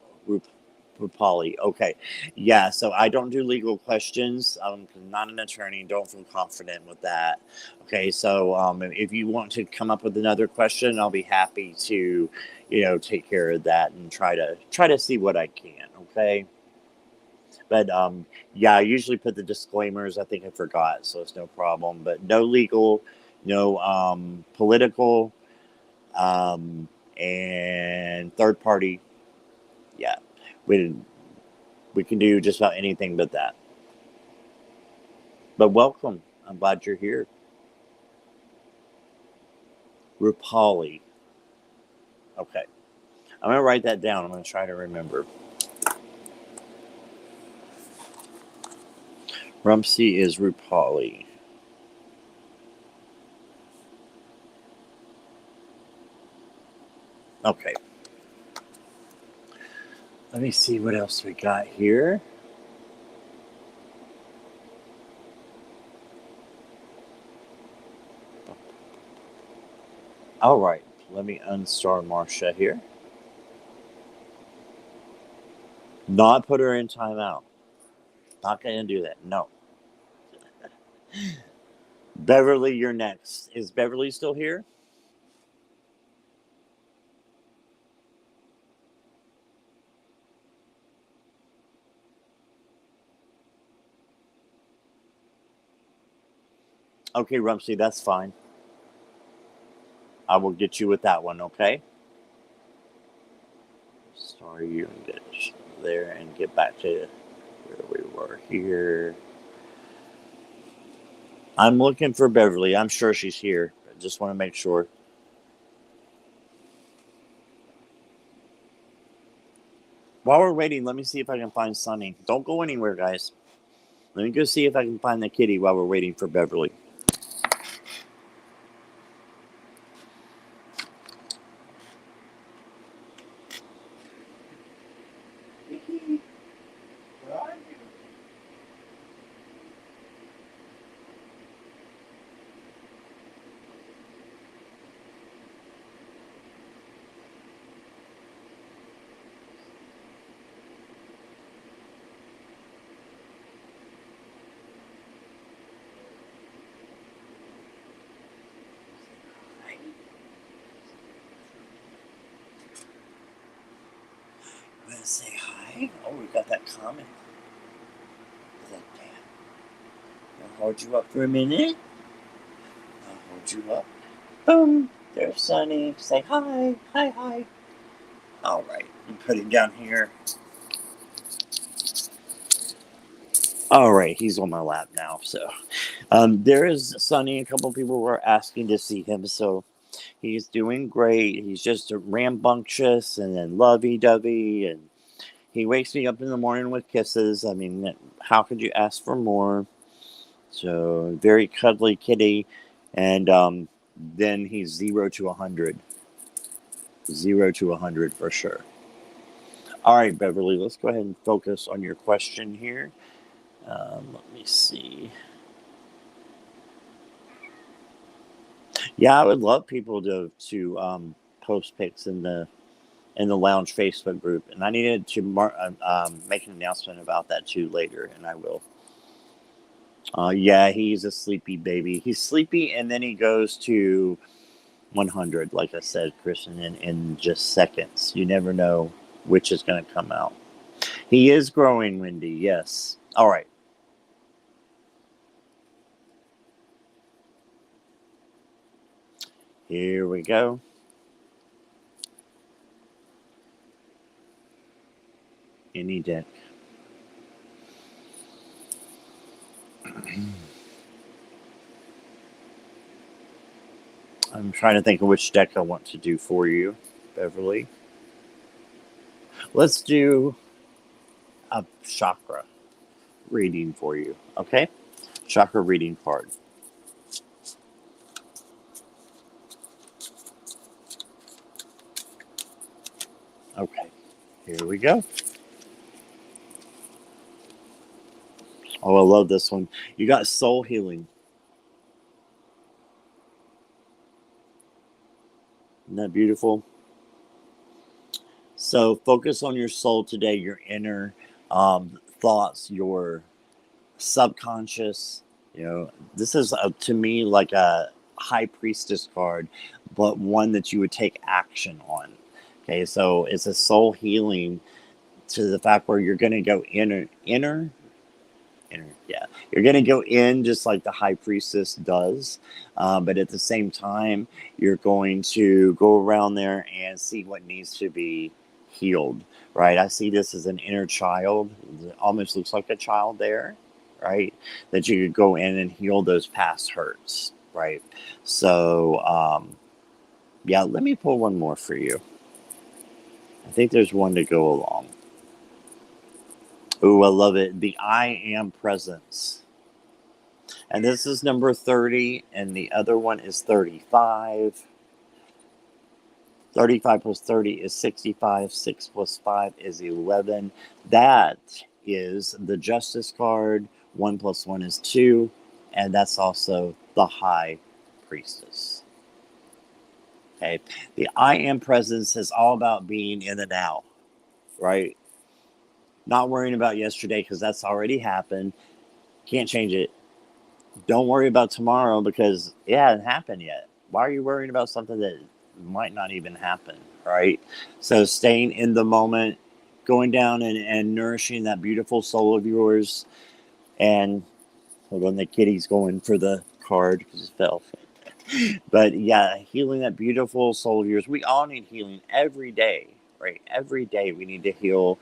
Rupali. Okay. Yeah, so I don't do legal questions. I'm not an attorney. Don't feel confident with that. Okay, so if you want to come up with another question, I'll be happy to, take care of that and try to see what I can. Okay. But yeah, I usually put the disclaimers. I think I forgot, so it's no problem. But no legal, no political, and third party. Yeah, we we can do just about anything but that. But welcome. I'm glad you're here. Rupali. Okay. I'm going to write that down. I'm going to try to remember. Rumsey is Rupali. Okay. Let me see what else we got here. All right. Let me unstar Marcia here. Not put her in timeout. Not going to do that. No. Beverly, you're next. Is Beverly still here? Okay, Rumsey, that's fine. I will get you with that one, okay? Sorry, you and get there and get back to where we were here. I'm looking for Beverly. I'm sure she's here. I just want to make sure. While we're waiting, let me see if I can find Sunny. Don't go anywhere, guys. Let me go see if I can find the kitty while we're waiting for Beverly. Vicky, where are you? I'm gonna say hi. Oh, we got that comment. Is that Dan? hold you up for a minute. I'll hold you up. Boom. There's Sunny. Say hi. Hi, hi. All right. And put him down here. All right. He's on my lap now. So there is Sunny. A couple of people were asking to see him. So he's doing great. He's just rambunctious and then lovey-dovey. And he wakes me up in the morning with kisses. I mean, how could you ask for more? So very cuddly kitty. And then he's 0 to 100. 0 to 100 for sure. All right, Beverly, let's go ahead and focus on your question here. Let me see. Yeah, I would love people to post pics in the lounge Facebook group, and I needed to make an announcement about that too later, and I will. Yeah, he's a sleepy baby. He's sleepy, and then he goes to 100, like I said, Kristen, in just seconds. You never know which is going to come out. He is growing, Wendy. Yes. All right. Here we go. Any deck. I'm trying to think of which deck I want to do for you, Beverly. Let's do a chakra reading for you, okay? Chakra reading card. Okay, here we go. Oh, I love this one. You got soul healing. Isn't that beautiful? So focus on your soul today, your inner thoughts, your subconscious. You know, this is to me like a high priestess card, but one that you would take action on. Okay, so it's a soul healing to the fact where you're going to go inner. Yeah, you're going to go in just like the high priestess does, but at the same time, you're going to go around there and see what needs to be healed. Right? I see this as an inner child. It almost looks like a child there, right? That you could go in and heal those past hurts, right? So, yeah, let me pull one more for you. I think there's one to go along. Ooh, I love it. The I am presence. And this is number 30, and the other one is 35. 35 plus 30 is 65. 6 plus 5 is 11. That is the Justice card. 1 plus 1 is 2. And that's also the High Priestess. Okay. The I am presence is all about being in the now, right? Not worrying about yesterday because that's already happened. Can't change it. Don't worry about tomorrow because it hasn't happened yet. Why are you worrying about something that might not even happen, right? So staying in the moment, going down and nourishing that beautiful soul of yours. And hold on, the kitty's going for the card because it fell. But yeah, healing that beautiful soul of yours. We all need healing every day, right? Every day we need to heal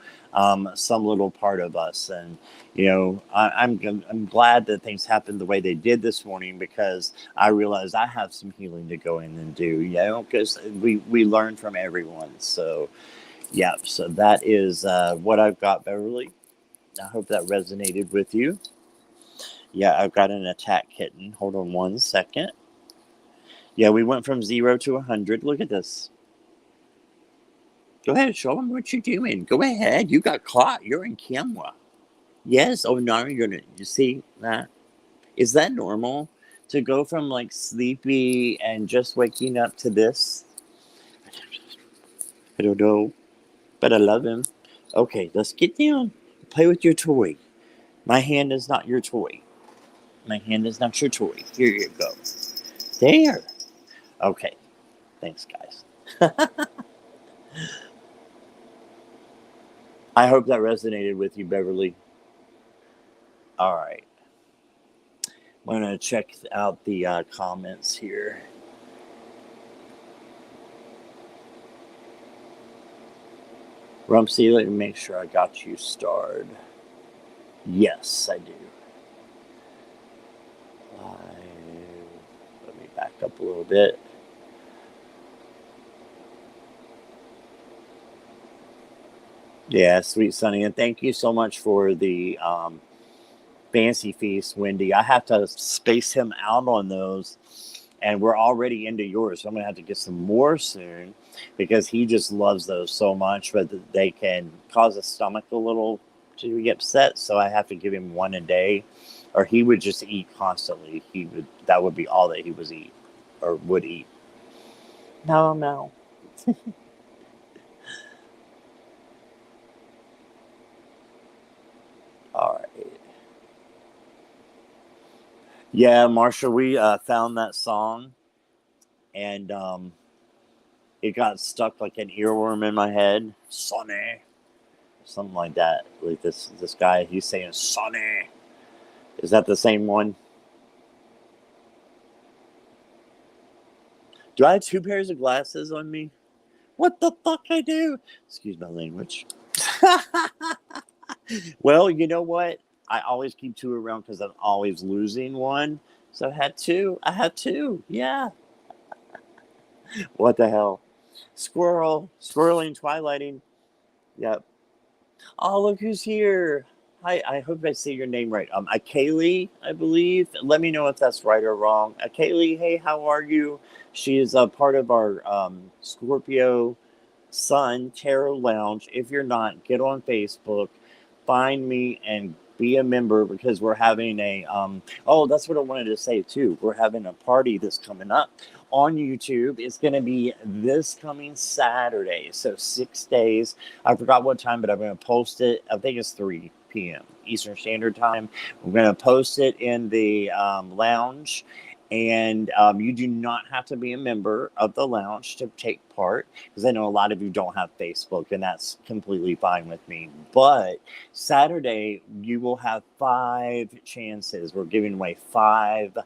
some little part of us. And, you know, I'm glad that things happened the way they did this morning because I realized I have some healing to go in and do, you know, because we learn from everyone. So, yeah, so that is what I've got, Beverly. I hope that resonated with you. Yeah, I've got an attack kitten. Hold on one second. Yeah, we went from 0 to 100. Look at this. Go ahead, show them what you're doing. Go ahead. You got caught. You're in camera. Yes. Oh, no, you're going to. You see that? Is that normal to go from like sleepy and just waking up to this? I don't know, but I love him. Okay, let's get down. Play with your toy. My hand is not your toy. My hand is not your toy. Here you go. There. Okay. Thanks, guys. I hope that resonated with you, Beverly. All right. I'm going to check out the comments here. Rumsey, let me make sure I got you starred. Yes, I do. Let me back up a little bit. Yeah, sweet Sunny, and thank you so much for the fancy feast, Wendy. I have to space him out on those, and we're already into yours, so I'm gonna have to get some more soon because he just loves those so much, but they can cause his stomach a little to get upset. So I have to give him one a day, or he would just eat constantly. That would be all that he was eat or would eat. No. All right. Yeah, Marsha, we found that song, and it got stuck like an earworm in my head. Sonny, something like that. Like this guy, he's saying Sonny. Is that the same one? Do I have two pairs of glasses on me? What the fuck I do? Excuse my language. Well, you know what? I always keep two around because I'm always losing one. So I had two. Yeah. What the hell? Squirreling, twilighting. Yep. Oh, look who's here. Hi, I hope I say your name right. Kaylee, I believe. Let me know if that's right or wrong. Kaylee, hey, how are you? She is a part of our Scorpio Sun Tarot Lounge. If you're not, get on Facebook, find me, and be a member because we're having a oh, that's what I wanted to say too. We're having a party that's coming up on YouTube. It's going to be this coming Saturday, so 6 days. I forgot what time, but I'm going to post it. I think it's 3 p.m. Eastern Standard Time. We're going to post it in the lounge. And you do not have to be a member of the lounge to take part, because I know a lot of you don't have Facebook, and that's completely fine with me. But Saturday, you will have 5 chances. We're giving away 5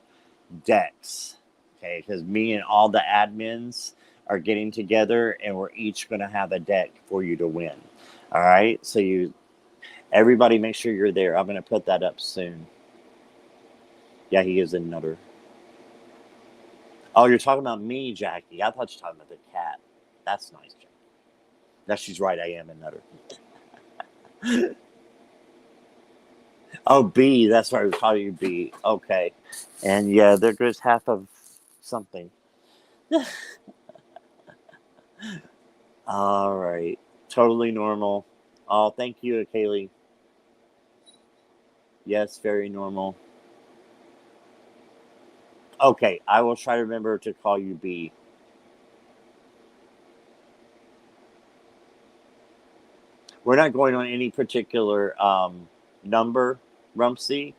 decks, okay? Because me and all the admins are getting together, and we're each going to have a deck for you to win. All right? So everybody make sure you're there. I'm going to put that up soon. Yeah, he is a nutter. Oh, you're talking about me, Jackie. I thought you were talking about the cat. That's nice, Jackie. That she's right. I am a nutter. Oh, B. That's right. We call you B. Okay. And yeah, there goes half of something. All right. Totally normal. Oh, thank you, Kaylee. Yes, very normal. Okay, I will try to remember to call you B. We're not going on any particular number, Rumsey.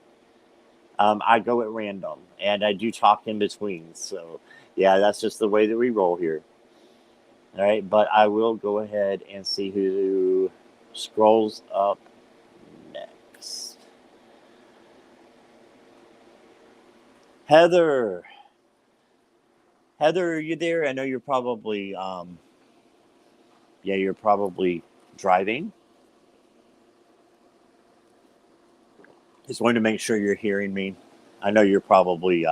I go at random, and I do talk in between. So, yeah, that's just the way that we roll here. All right, but I will go ahead and see who scrolls up next. Heather. Heather, are you there? I know you're probably, you're probably driving. Just wanted to make sure you're hearing me. I know you're probably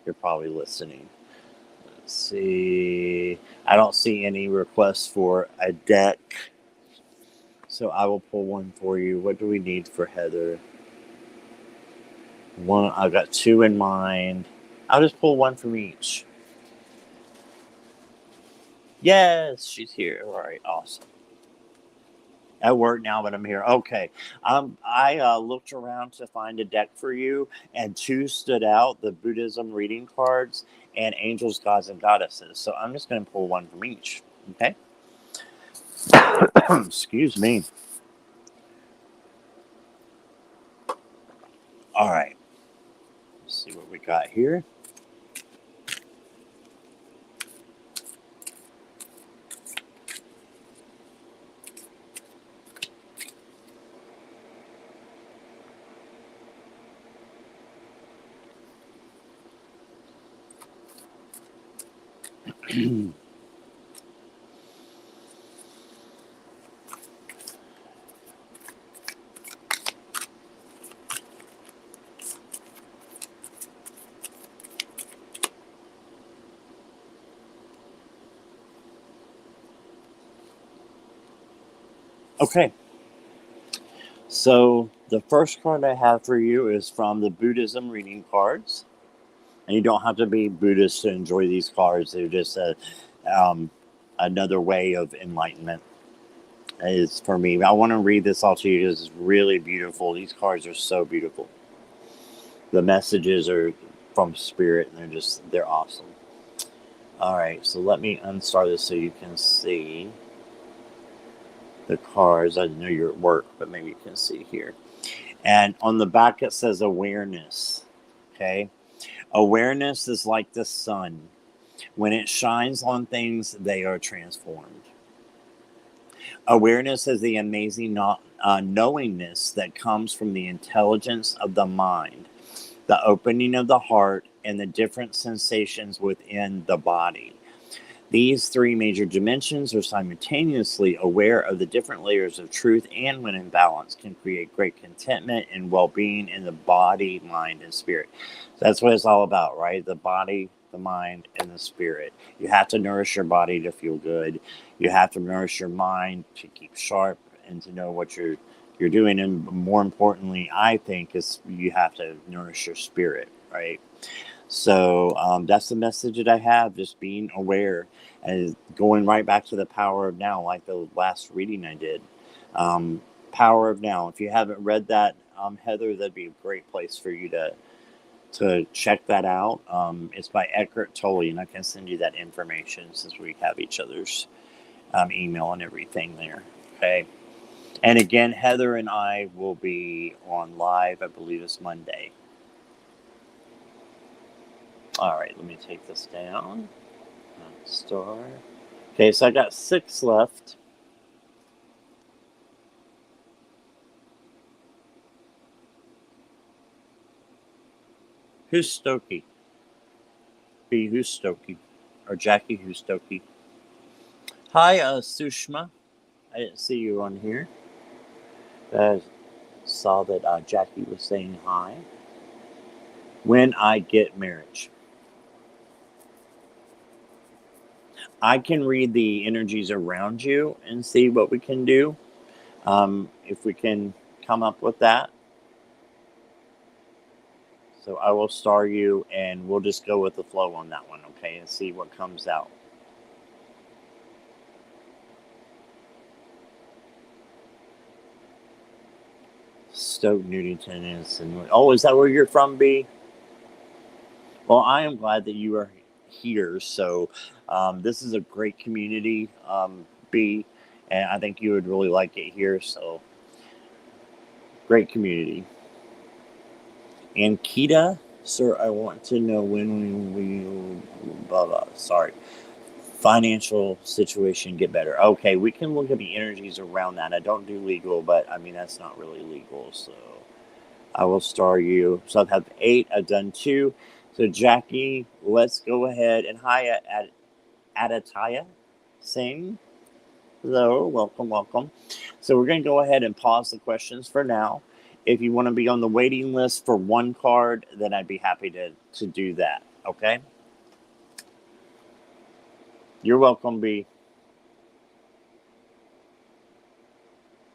listening. Let's see. I don't see any requests for a deck, so I will pull one for you. What do we need for Heather? One. I've got 2 in mind. I'll just pull one from each. Yes, she's here. All right, awesome. At work now, but I'm here. Okay. I looked around to find a deck for you, and 2 stood out: the Buddhism reading cards and Angels, Gods, and Goddesses. So I'm just going to pull one from each. Okay. Excuse me. All right. Let's see what we got here. Okay, so the first card I have for you is from the Buddhism reading cards. And you don't have to be Buddhist to enjoy these cards. They're just um, another way of enlightenment. Is for me. I want to read this all to you. It's really beautiful. These cards are so beautiful. The messages are from spirit, and they're awesome. All right, so let me unstart this so you can see the cards. I know you're at work, but maybe you can see here. And on the back it says awareness. Okay, awareness is like the sun. When it shines on things, they are transformed. Awareness is the amazing knowingness that comes from the intelligence of the mind, the opening of the heart, and the different sensations within the body. These three major dimensions are simultaneously aware of the different layers of truth, and when in balance, can create great contentment and well-being in the body, mind, and spirit. So that's what it's all about, right? The body, the mind, and the spirit. You have to nourish your body to feel good. You have to nourish your mind to keep sharp and to know what you're doing. And more importantly, I think, is you have to nourish your spirit, right? So that's the message that I have, just being aware and going right back to the power of now, like the last reading I did. Power of now. If you haven't read that, Heather, that'd be a great place for you to check that out. It's by Eckhart Tolle, and I can send you that information since we have each other's email and everything there. Okay. And again, Heather and I will be on live, I believe it's Monday. All right, let me take this down. Star. Okay, so I got 6 left. Who's Stokey? B, who's Stokey? Or Jackie, who's Stokey? Hi, Sushma. I didn't see you on here. I saw that Jackie was saying hi. When I get marriage. I can read the energies around you and see what we can do. If we can come up with that. So I will star you and we'll just go with the flow on that one, okay? And see what comes out. Stoke Newington is. Oh, is that where you're from, B? Well, I am glad that you are here. So this is a great community, B. And I think you would really like it here. So great community. And Kita, sir, I want to know when we will, blah, blah, sorry. Financial situation get better. Okay, we can look at the energies around that. I don't do legal, but I mean, that's not really legal. So I will star you. So I've had 8, I've done 2. So Jackie, let's go ahead and hi at Adataya Singh. Hello, welcome, welcome. So we're going to go ahead and pause the questions for now. If you want to be on the waiting list for one card, then I'd be happy to do that. Okay? You're welcome, B.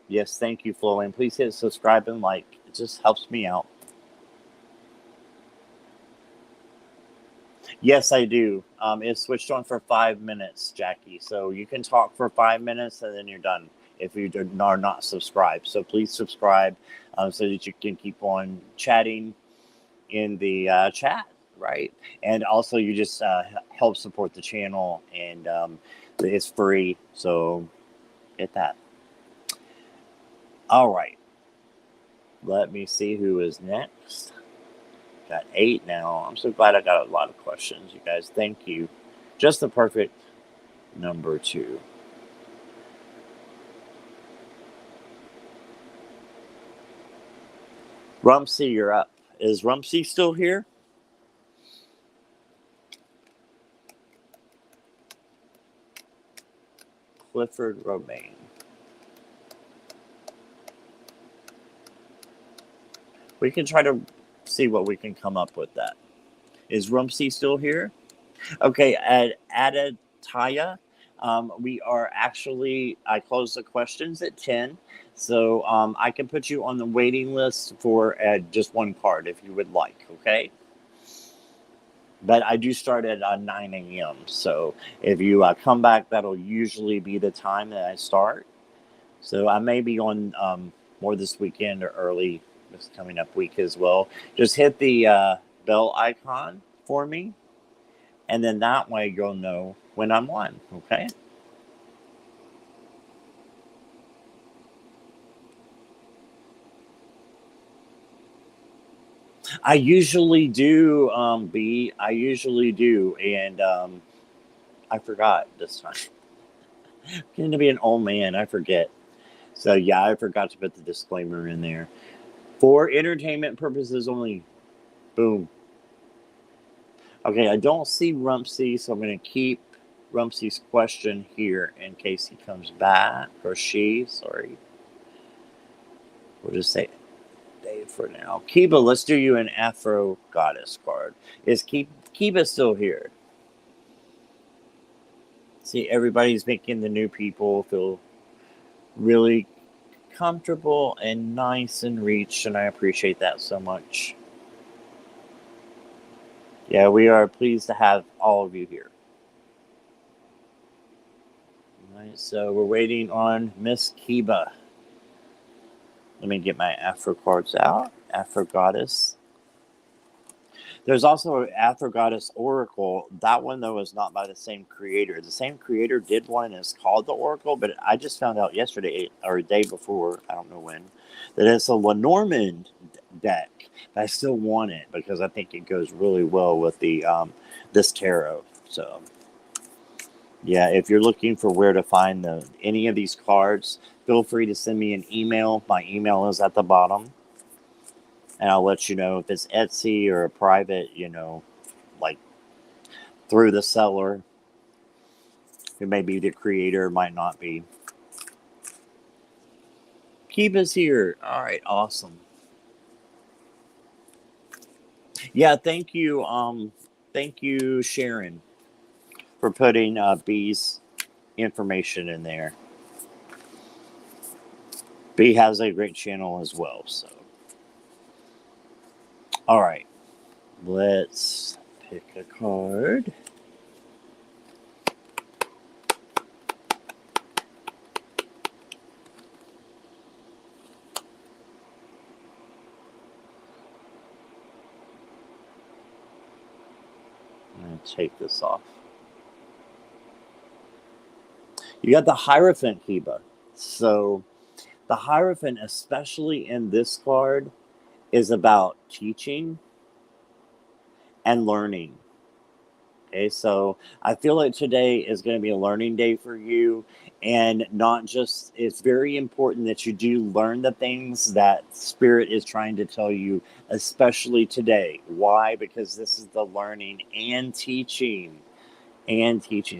Yes, thank you, Flo. And please hit subscribe and like. It just helps me out. Yes, I do. It's switched on for 5 minutes, Jackie. So you can talk for 5 minutes and then you're done if you are not subscribed. So please subscribe so that you can keep on chatting in the chat, right? And also you just help support the channel, and it's free. So get that. All right. Let me see who is next. Got 8 now. I'm so glad I got a lot of questions, you guys. Thank you. Just the perfect number 2. Rumsey, you're up. Is Rumsey still here? Clifford Romaine. We can try to see what we can come up with that. Is Rumsey still here? Okay, at Adataya, we are actually, I close the questions at 10. So I can put you on the waiting list for just one card if you would like, okay? But I do start at 9 a.m. So if you come back, that'll usually be the time that I start. So I may be on more this weekend or early this coming up week as well. Just hit the bell icon for me. And then that way you'll know when I'm on, okay? I usually do, B. I usually do. And I forgot this time. I'm getting to be an old man. I forget. So, yeah, I forgot to put the disclaimer in there. For entertainment purposes only. Boom. Okay, I don't see Rumsey, so I'm going to keep Rumsey's question here in case he comes back. Or she, sorry. We'll just say Dave for now. Kiba, let's do you an Afro Goddess card. Is Kiba still here? See, everybody's making the new people feel really comfortable and nice and reached, and I appreciate that so much. Yeah, we are pleased to have all of you here. All right, so we're waiting on Miss Kiba. Let me get my Afro cards out. Afro Goddess. There's also an Afro Goddess Oracle. That one, though, is not by the same creator. The same creator did one, and it's called the Oracle, but I just found out yesterday, or a day before, I don't know when, that it's a Lenormand deck. But I still want it because I think it goes really well with the this tarot. So, yeah, if you're looking for where to find any of these cards, feel free to send me an email. My email is at the bottom. And I'll let you know if it's Etsy or a private, like through the seller. It may be the creator, might not be. Keep us here. All right, awesome. Yeah, thank you, Sharon, for putting B's information in there. B has a great channel as well, so. All right, let's pick a card. I'm going to take this off. You got the Hierophant, Kiba. So the Hierophant, especially in this card, is about teaching and learning. Okay, so I feel like today is going to be a learning day for you, and not just, it's very important that you do learn the things that Spirit is trying to tell you, especially today. Why? Because this is the learning and teaching.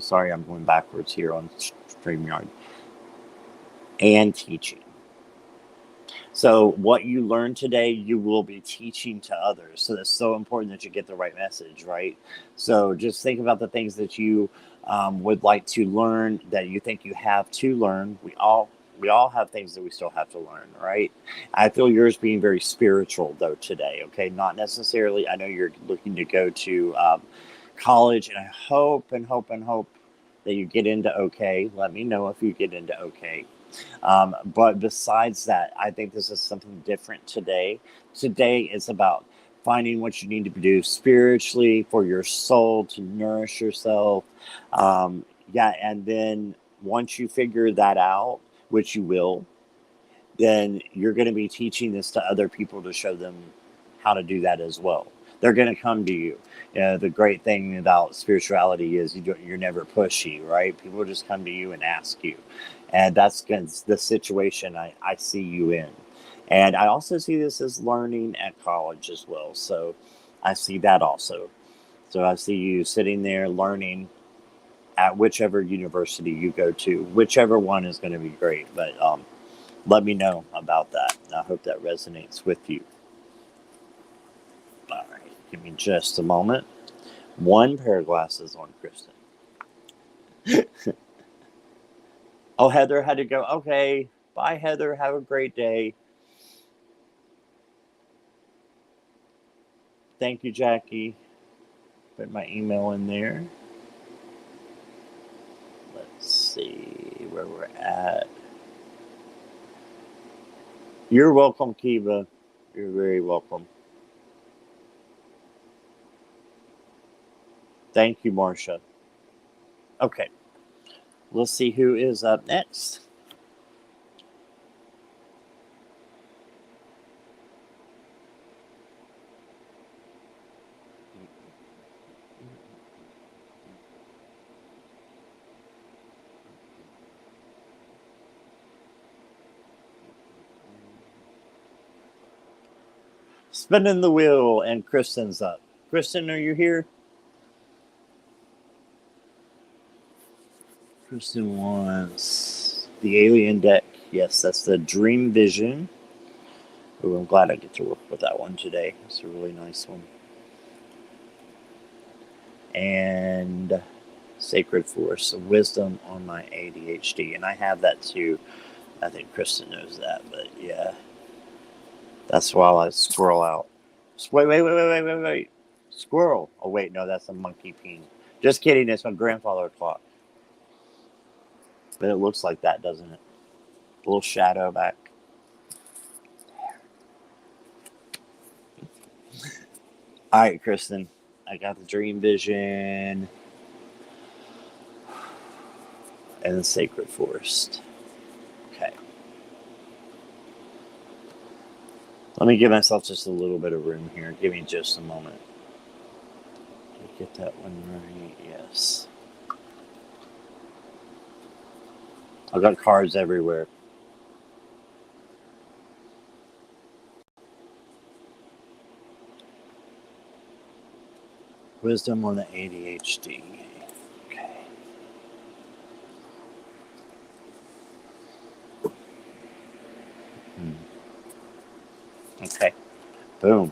Sorry, I'm going backwards here on StreamYard. And teaching. So what you learn today, you will be teaching to others. So that's so important that you get the right message, right? So just think about the things that you would like to learn, that you think you have to learn. We all have things that we still have to learn, right? I feel yours being very spiritual, though, today, okay? Not necessarily, I know you're looking to go to college, and I hope that you get into okay. Let me know if you get into okay. But besides that, I think this is something different today. Today is about finding what you need to do spiritually for your soul to nourish yourself. And then once you figure that out, which you will, then you're going to be teaching this to other people to show them how to do that as well. They're going to come to you. The great thing about spirituality is you're never pushy, right? People just come to you and ask you. And that's the situation I see you in. And I also see this as learning at college as well. So I see that also. So I see you sitting there learning at whichever university you go to. Whichever one is going to be great. But let me know about that. I hope that resonates with you. All right. Give me just a moment. One pair of glasses on Kristen. Oh, Heather had to go. Okay. Bye, Heather. Have a great day. Thank you, Jackie. Put my email in there. Let's see where we're at. You're welcome, Kiva. You're very welcome. Thank you, Marcia. Okay. Let's see who is up next. Spinning the wheel, and Kristen's up. Kristen, are you here? Kristen wants the alien deck. Yes, that's the Dream Vision. Oh, I'm glad I get to work with that one today. It's a really nice one. And Sacred Force, Wisdom on my ADHD. And I have that too. I think Kristen knows that, but yeah. That's why I squirrel out. Wait. Squirrel. Oh, wait, no, that's a monkey peen. Just kidding, it's my grandfather clock. But it looks like that, doesn't it? A little shadow back. All right, Kristen. I got the Dream Vision and the Sacred Forest. Okay. Let me give myself just a little bit of room here. Give me just a moment. Did I get that one right? Yes. I've got cards everywhere. Wisdom on the ADHD. Okay. Okay. Boom.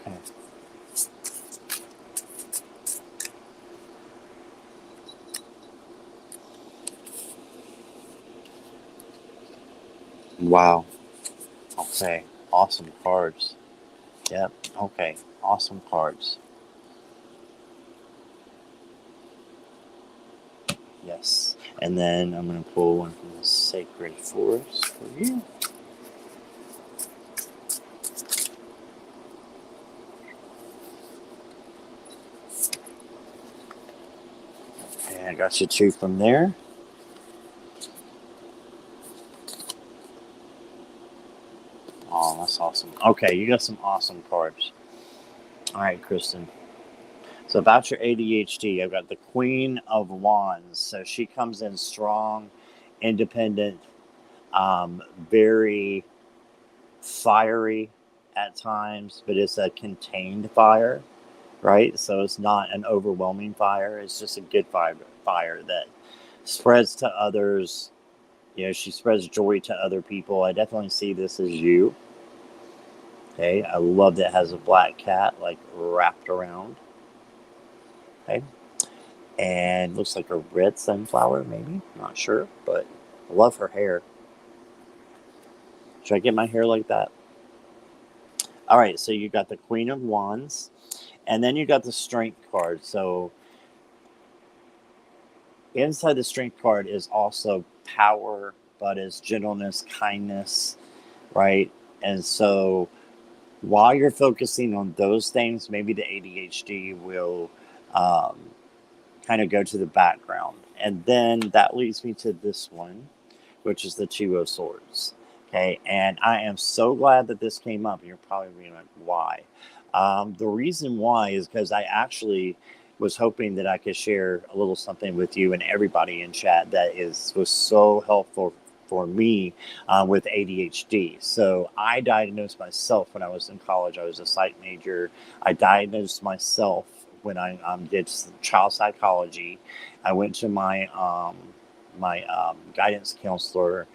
Okay. Wow. Okay. Awesome cards. Yep. Okay. Awesome cards. Yes. And then I'm going to pull one from the Sacred Forest for you. Okay, I got you two from there. Oh, that's awesome. Okay, you got some awesome cards. All right, Kristen. So about your ADHD, I've got the Queen of Wands. So she comes in strong, independent, very fiery at times, but it's a contained fire, right? So it's not an overwhelming fire. It's just a good fire that spreads to others. You know, she spreads joy to other people. I definitely see this as you. Okay, I love that it has a black cat like wrapped around. Okay, and looks like a red sunflower, maybe. Not sure, but I love her hair. Should I get my hair like that? All right, so you got the Queen of Wands, and then you got the Strength card. So inside the Strength card is also power, but is gentleness, kindness, right? And so while you're focusing on those things, maybe the ADHD will kind of go to the background. And then that leads me to this one, which is the Two of Swords. Okay, and I am so glad that this came up. You're probably being like, why? The reason why is because I actually was hoping that I could share a little something with you and everybody in chat that was so helpful for me with ADHD. So I diagnosed myself when I was in college. I was a psych major. I diagnosed myself when I did child psychology. I went to my guidance counselor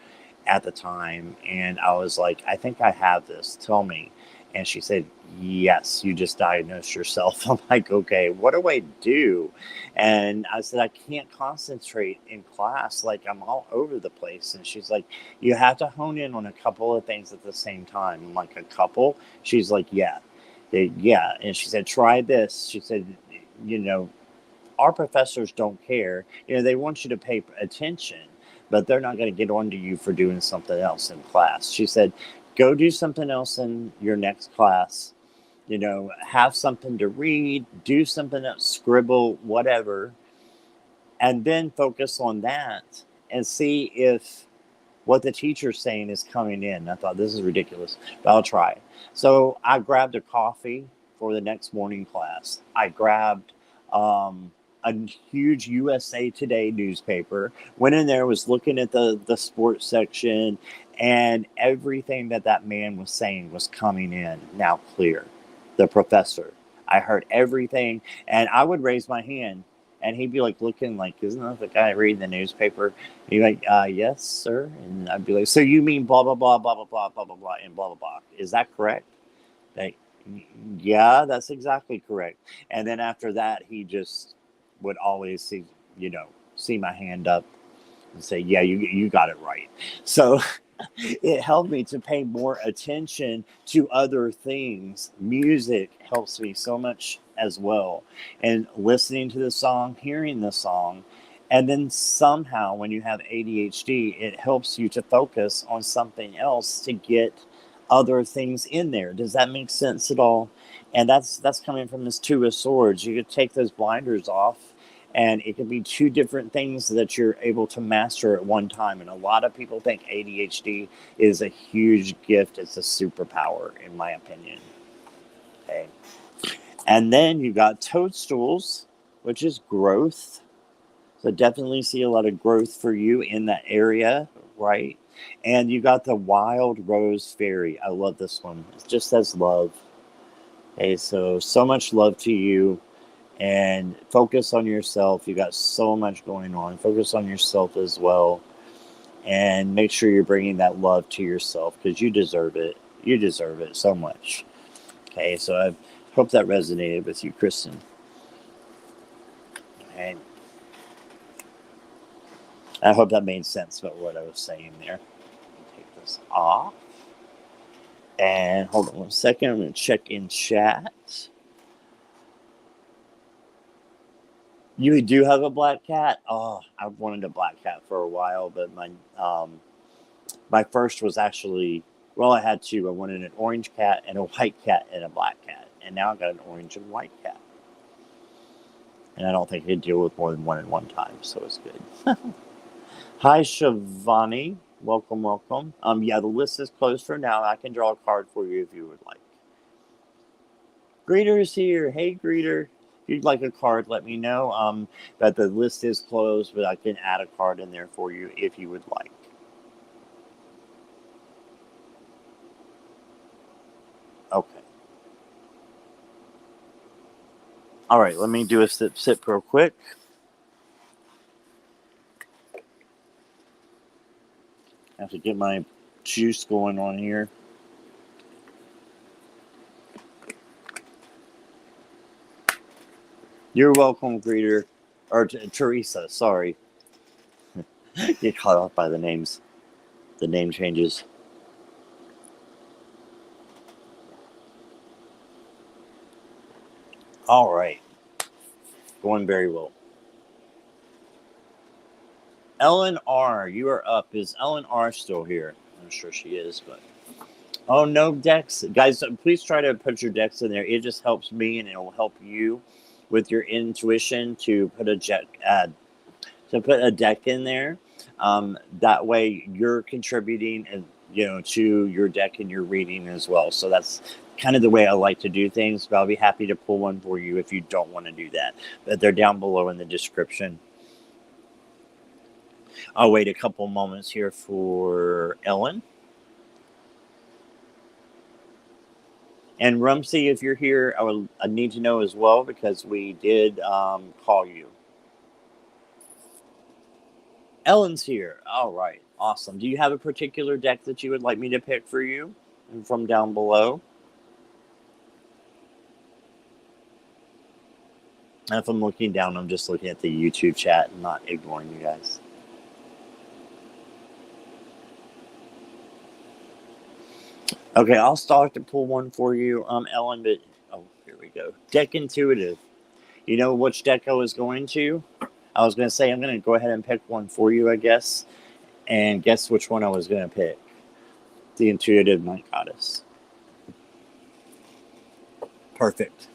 at the time, and I was like, I think I have this. Tell me. And she said, yes, you just diagnosed yourself. I'm like, okay, what do I do? And I said, I can't concentrate in class. Like, I'm all over the place. And she's like, you have to hone in on a couple of things at the same time. I'm like, a couple? She's like, yeah. Yeah. And she said, try this. She said, you know, our professors don't care. You know, they want you to pay attention, but they're not going to get onto you for doing something else in class. She said, go do something else in your next class. You know, have something to read, do something else, scribble, whatever, and then focus on that and see if what the teacher's saying is coming in. I thought, this is ridiculous, but I'll try it. So I grabbed a coffee for the next morning class. I grabbed a huge USA Today newspaper, went in there, was looking at the sports section, and everything that man was saying was coming in now clear. The professor, I heard everything, and I would raise my hand, and he'd be like looking like, isn't that the guy reading the newspaper? He'd be like, yes, sir. And I'd be like, so you mean blah, blah, blah, blah, blah, blah, blah, blah, blah, and blah, blah, blah. Is that correct? Like, yeah, that's exactly correct. And then after that, he just would always see my hand up and say, yeah, you got it right. So it helped me to pay more attention to other things. Music helps me so much as well. And listening to the song, hearing the song, and then somehow when you have ADHD, it helps you to focus on something else to get other things in there. Does that make sense at all? And that's coming from this Two of Swords. You could take those blinders off, and it could be two different things that you're able to master at one time. And a lot of people think ADHD is a huge gift. It's a superpower, in my opinion. Okay. And then you got toadstools, which is growth. So definitely see a lot of growth for you in that area, right? And you got the wild rose fairy. I love this one. It just says love. Okay, so much love to you. And focus on yourself. You got so much going on. Focus on yourself as well. And make sure you're bringing that love to yourself, because you deserve it. You deserve it so much. Okay, so I hope that resonated with you, Kristen. Okay. I hope that made sense about what I was saying there. Take this off. And hold on 1 second. I'm going to check in chat. You do have a black cat? Oh, I've wanted a black cat for a while, but my first was actually, well, I had two. I wanted an orange cat and a white cat and a black cat. And now I've got an orange and white cat. And I don't think I could deal with more than one at one time, so it's good. Hi, Shivani. Welcome, welcome. Yeah, the list is closed for now. I can draw a card for you if you would like. Greeter is here. Hey, Greeter. If you'd like a card, let me know. That the list is closed, but I can add a card in there for you if you would like. Okay. All right, let me do a sip real quick. I have to get my juice going on here. You're welcome, Greeter. Or Teresa, sorry. Get caught off by the names. The name changes. All right. Going very well. Ellen R., you are up. Is Ellen R. still here? I'm sure she is, but... Oh, no decks. Guys, please try to put your decks in there. It just helps me, and it will help you with your intuition to put a deck in there. That way you're contributing and to your deck and your reading as well. So that's kind of the way I like to do things, but I'll be happy to pull one for you if you don't want to do that. But they're down below in the description. I'll wait a couple moments here for Ellen. And Rumsey, if you're here, I need to know as well, because we did call you. Ellen's here. All right. Awesome. Do you have a particular deck that you would like me to pick for you from down below? And if I'm looking down, I'm just looking at the YouTube chat and not ignoring you guys. Okay, I'll start to pull one for you, Ellen, but oh, here we go. Deck Intuitive. You know which deck I was going to? I was going to say I'm going to go ahead and pick one for you, I guess. And guess which one I was going to pick? The Intuitive Night Goddess. Perfect.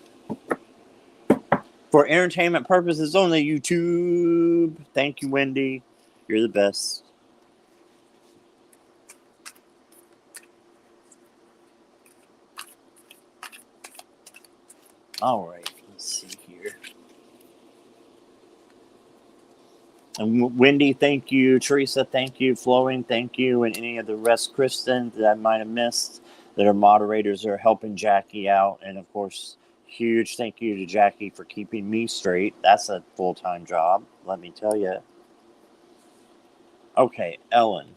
For entertainment purposes only, YouTube. Thank you, Wendy. You're the best. All right, let's see here. And Wendy, thank you. Teresa, thank you. Flowing, thank you. And any of the rest, Kristen, that I might have missed, that are moderators are helping Jackie out. And of course, huge thank you to Jackie for keeping me straight. That's a full-time job, let me tell you. Okay, Ellen.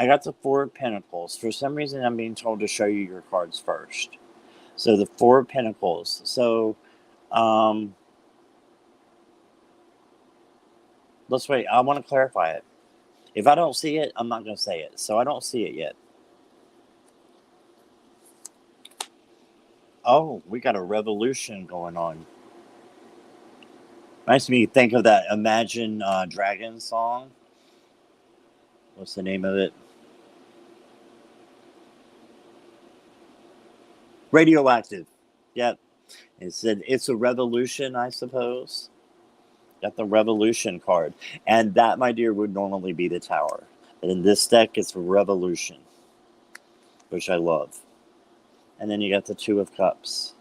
I got the Four of Pentacles. For some reason, I'm being told to show you your cards first. So the Four of Pentacles. So, let's wait. I want to clarify it. If I don't see it, I'm not going to say it. So I don't see it yet. Oh, we got a revolution going on. Makes me think of that Imagine Dragons song. What's the name of it? Radioactive. Yep. It said it's a revolution, I suppose. Got the Revolution card. And that, my dear, would normally be the Tower. But in this deck, it's Revolution, which I love. And then you got the Two of Cups.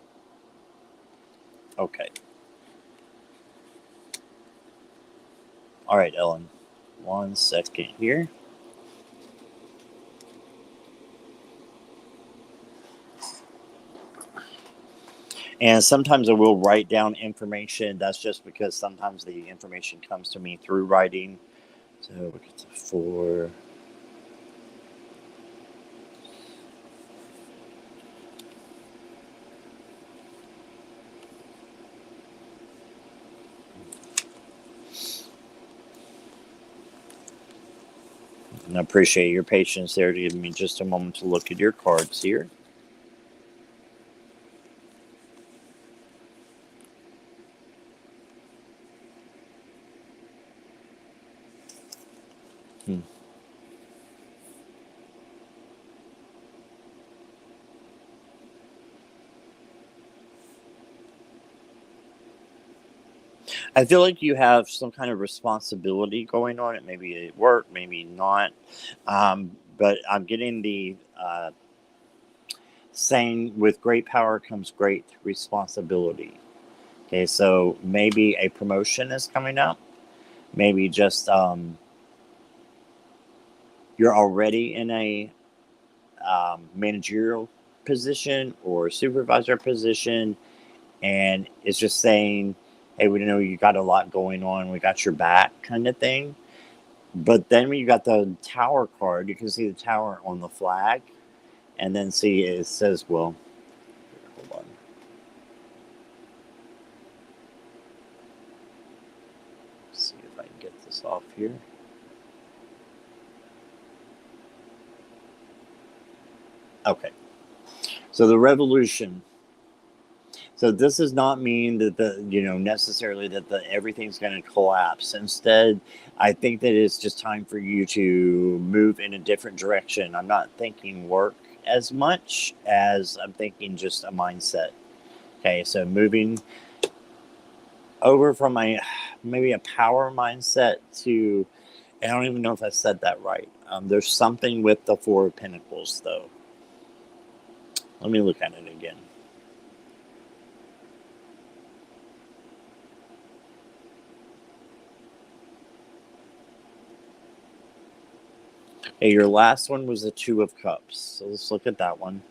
Okay. All right, Ellen. 1 second here. And sometimes I will write down information. That's just because sometimes the information comes to me through writing. So we get to 4. And I appreciate your patience there to give me just a moment to look at your cards here. I feel like you have some kind of responsibility going on. It maybe at work, maybe not. But I'm getting the saying, with great power comes great responsibility. Okay, so maybe a promotion is coming up. Maybe just you're already in a managerial position or supervisor position, and it's just saying, hey, we know you got a lot going on, we got your back, kind of thing. But then when you got the Tower card, you can see the Tower on the flag, and then see it says, well, hold on. Let's see if I can get this off here. Okay. So the revolution. So this does not mean that necessarily that everything's going to collapse. Instead, I think that it's just time for you to move in a different direction. I'm not thinking work as much as I'm thinking just a mindset. Okay, so moving over from maybe a power mindset to, I don't even know if I said that right. There's something with the Four of Pentacles, though. Let me look at it again. Hey, your last one was the Two of Cups. So let's look at that one.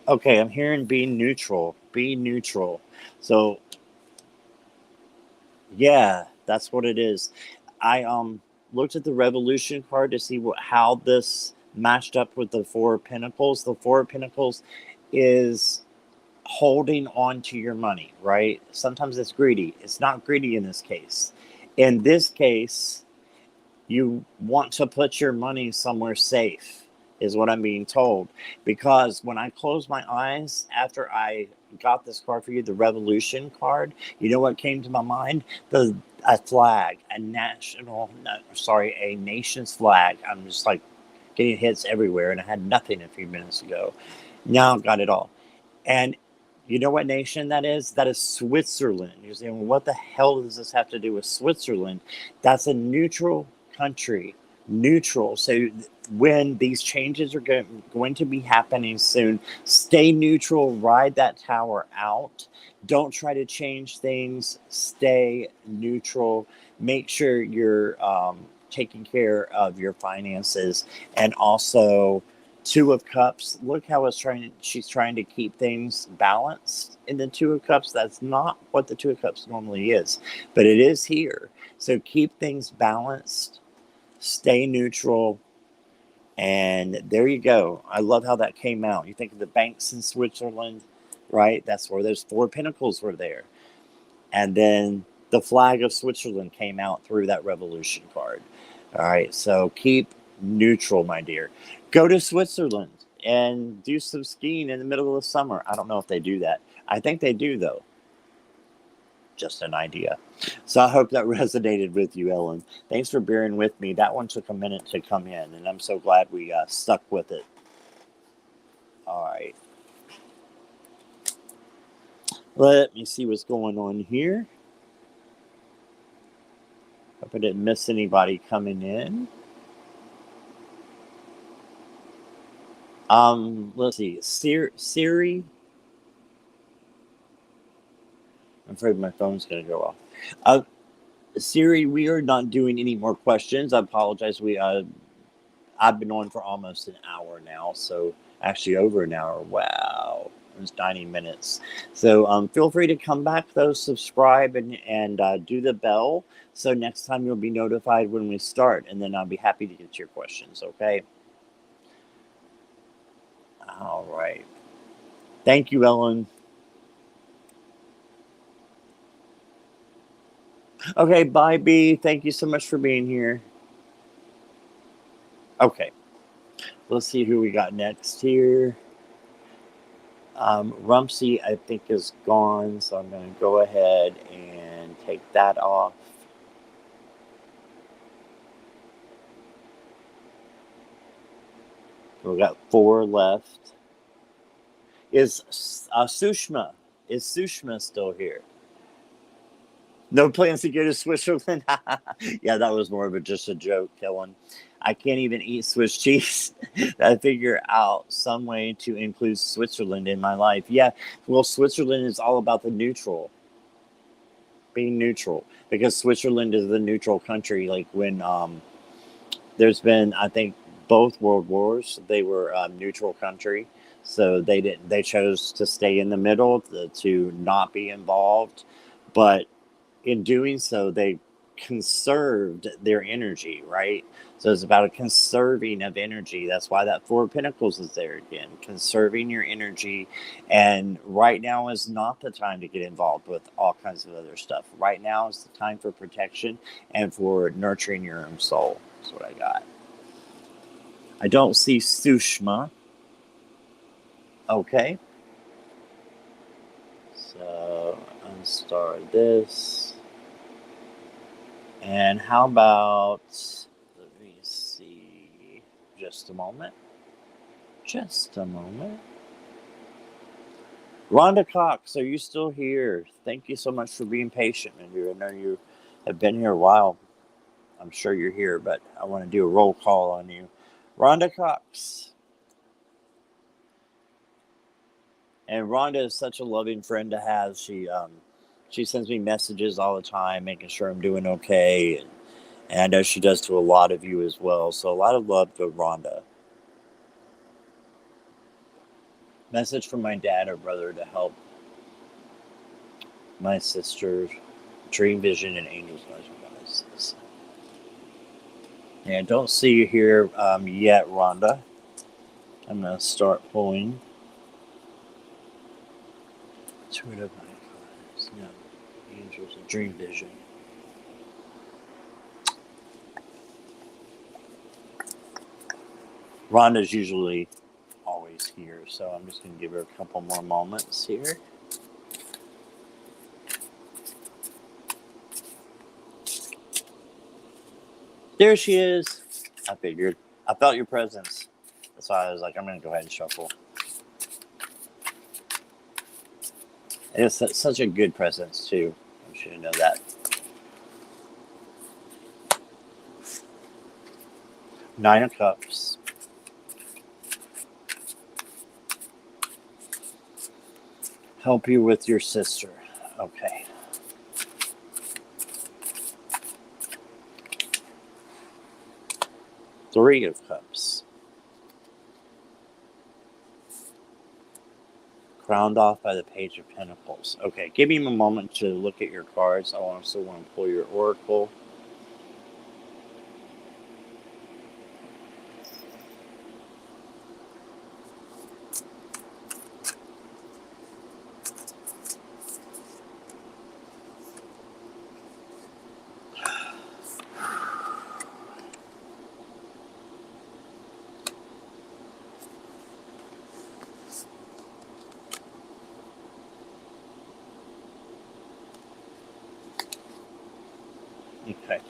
Okay, I'm hearing be neutral. Be neutral. So yeah, that's what it is. I looked at the Revolution card to see how this matched up with the Four of Pentacles. The Four of Pentacles is holding on to your money, right? Sometimes it's greedy. It's not greedy in this case. In this case, you want to put your money somewhere safe, is what I'm being told. Because when I closed my eyes after I got this card for you, the Revolution card, you know what came to my mind? A flag, a nation's flag. I'm just like getting hits everywhere, and I had nothing a few minutes ago. Now I've got it all. And you know what nation that is? That is Switzerland. You're saying, well, what the hell does this have to do with Switzerland? That's a neutral country. Neutral. So when these changes are going to be happening soon, stay neutral, ride that tower out. Don't try to change things. Stay neutral. Make sure you're taking care of your finances, and also Two of Cups. Look how she's trying to keep things balanced in the Two of Cups. That's not what the Two of Cups normally is, but it is here. So keep things balanced, stay neutral, and there you go. I love how that came out. You think of the banks in Switzerland, right? That's where those Four Pentacles were there. And then the flag of Switzerland came out through that Revolution card. All right, so keep neutral, my dear. Go to Switzerland and do some skiing in the middle of the summer. I don't know if they do that. I think they do, though. Just an idea. So I hope that resonated with you, Ellen. Thanks for bearing with me. That one took a minute to come in, and I'm so glad we stuck with it. All right. Let me see what's going on here. Hope I didn't miss anybody coming in. Let's see. Siri. I'm afraid my phone's going to go off. Siri, we are not doing any more questions. I apologize. I've been on for almost an hour now, so actually over an hour. Wow, it was 90 minutes. So feel free to come back though, subscribe and do the bell, so next time you'll be notified when we start, and then I'll be happy to get your questions. Okay. All right. Thank you, Ellen. Okay, bye, B. Thank you so much for being here. Okay, let's see who we got next here. Rumsey, I think, is gone, so I'm going to go ahead and take that off. We've got 4 left. Is Sushma? Is Sushma still here? No plans to go to Switzerland? Yeah, that was more of just a joke, Kellen. I can't even eat Swiss cheese. I figure out some way to include Switzerland in my life. Yeah, well, Switzerland is all about the neutral, being neutral, because Switzerland is the neutral country. Like when there's been, I think, both world wars, they were neutral country, so they chose to stay in the middle, to not be involved, but in doing so, they conserved their energy, right? So it's about a conserving of energy. That's why that Four of Pentacles is there again, conserving your energy. And right now is not the time to get involved with all kinds of other stuff. Right now is the time for protection and for nurturing your own soul. That's what I got. I don't see Sushma. Okay. So unstar this. And how about, let me see, just a moment. Just a moment. Rhonda Cox, are you still here? Thank you so much for being patient, my dear. I know you have been here a while. I'm sure you're here, but I want to do a roll call on you. Rhonda Cox. And Rhonda is such a loving friend to have. She sends me messages all the time, making sure I'm doing okay. And I know she does to a lot of you as well. So a lot of love to Rhonda. Message from my dad or brother to help my sister, dream vision, and angels. Yeah, I don't see you here yet, Rhonda. I'm going to start pulling. Two of my cards. No, angels and dream vision. Rhonda's usually always here, so I'm just going to give her a couple more moments here. There she is. I figured. I felt your presence. That's why I was like, I'm going to go ahead and shuffle. And it's such a good presence, too. I should know that. Nine of Cups. Help you with your sister. Okay. Three of Cups. Crowned off by the Page of Pentacles. Okay, give me a moment to look at your cards. I also want to pull your Oracle. Okay.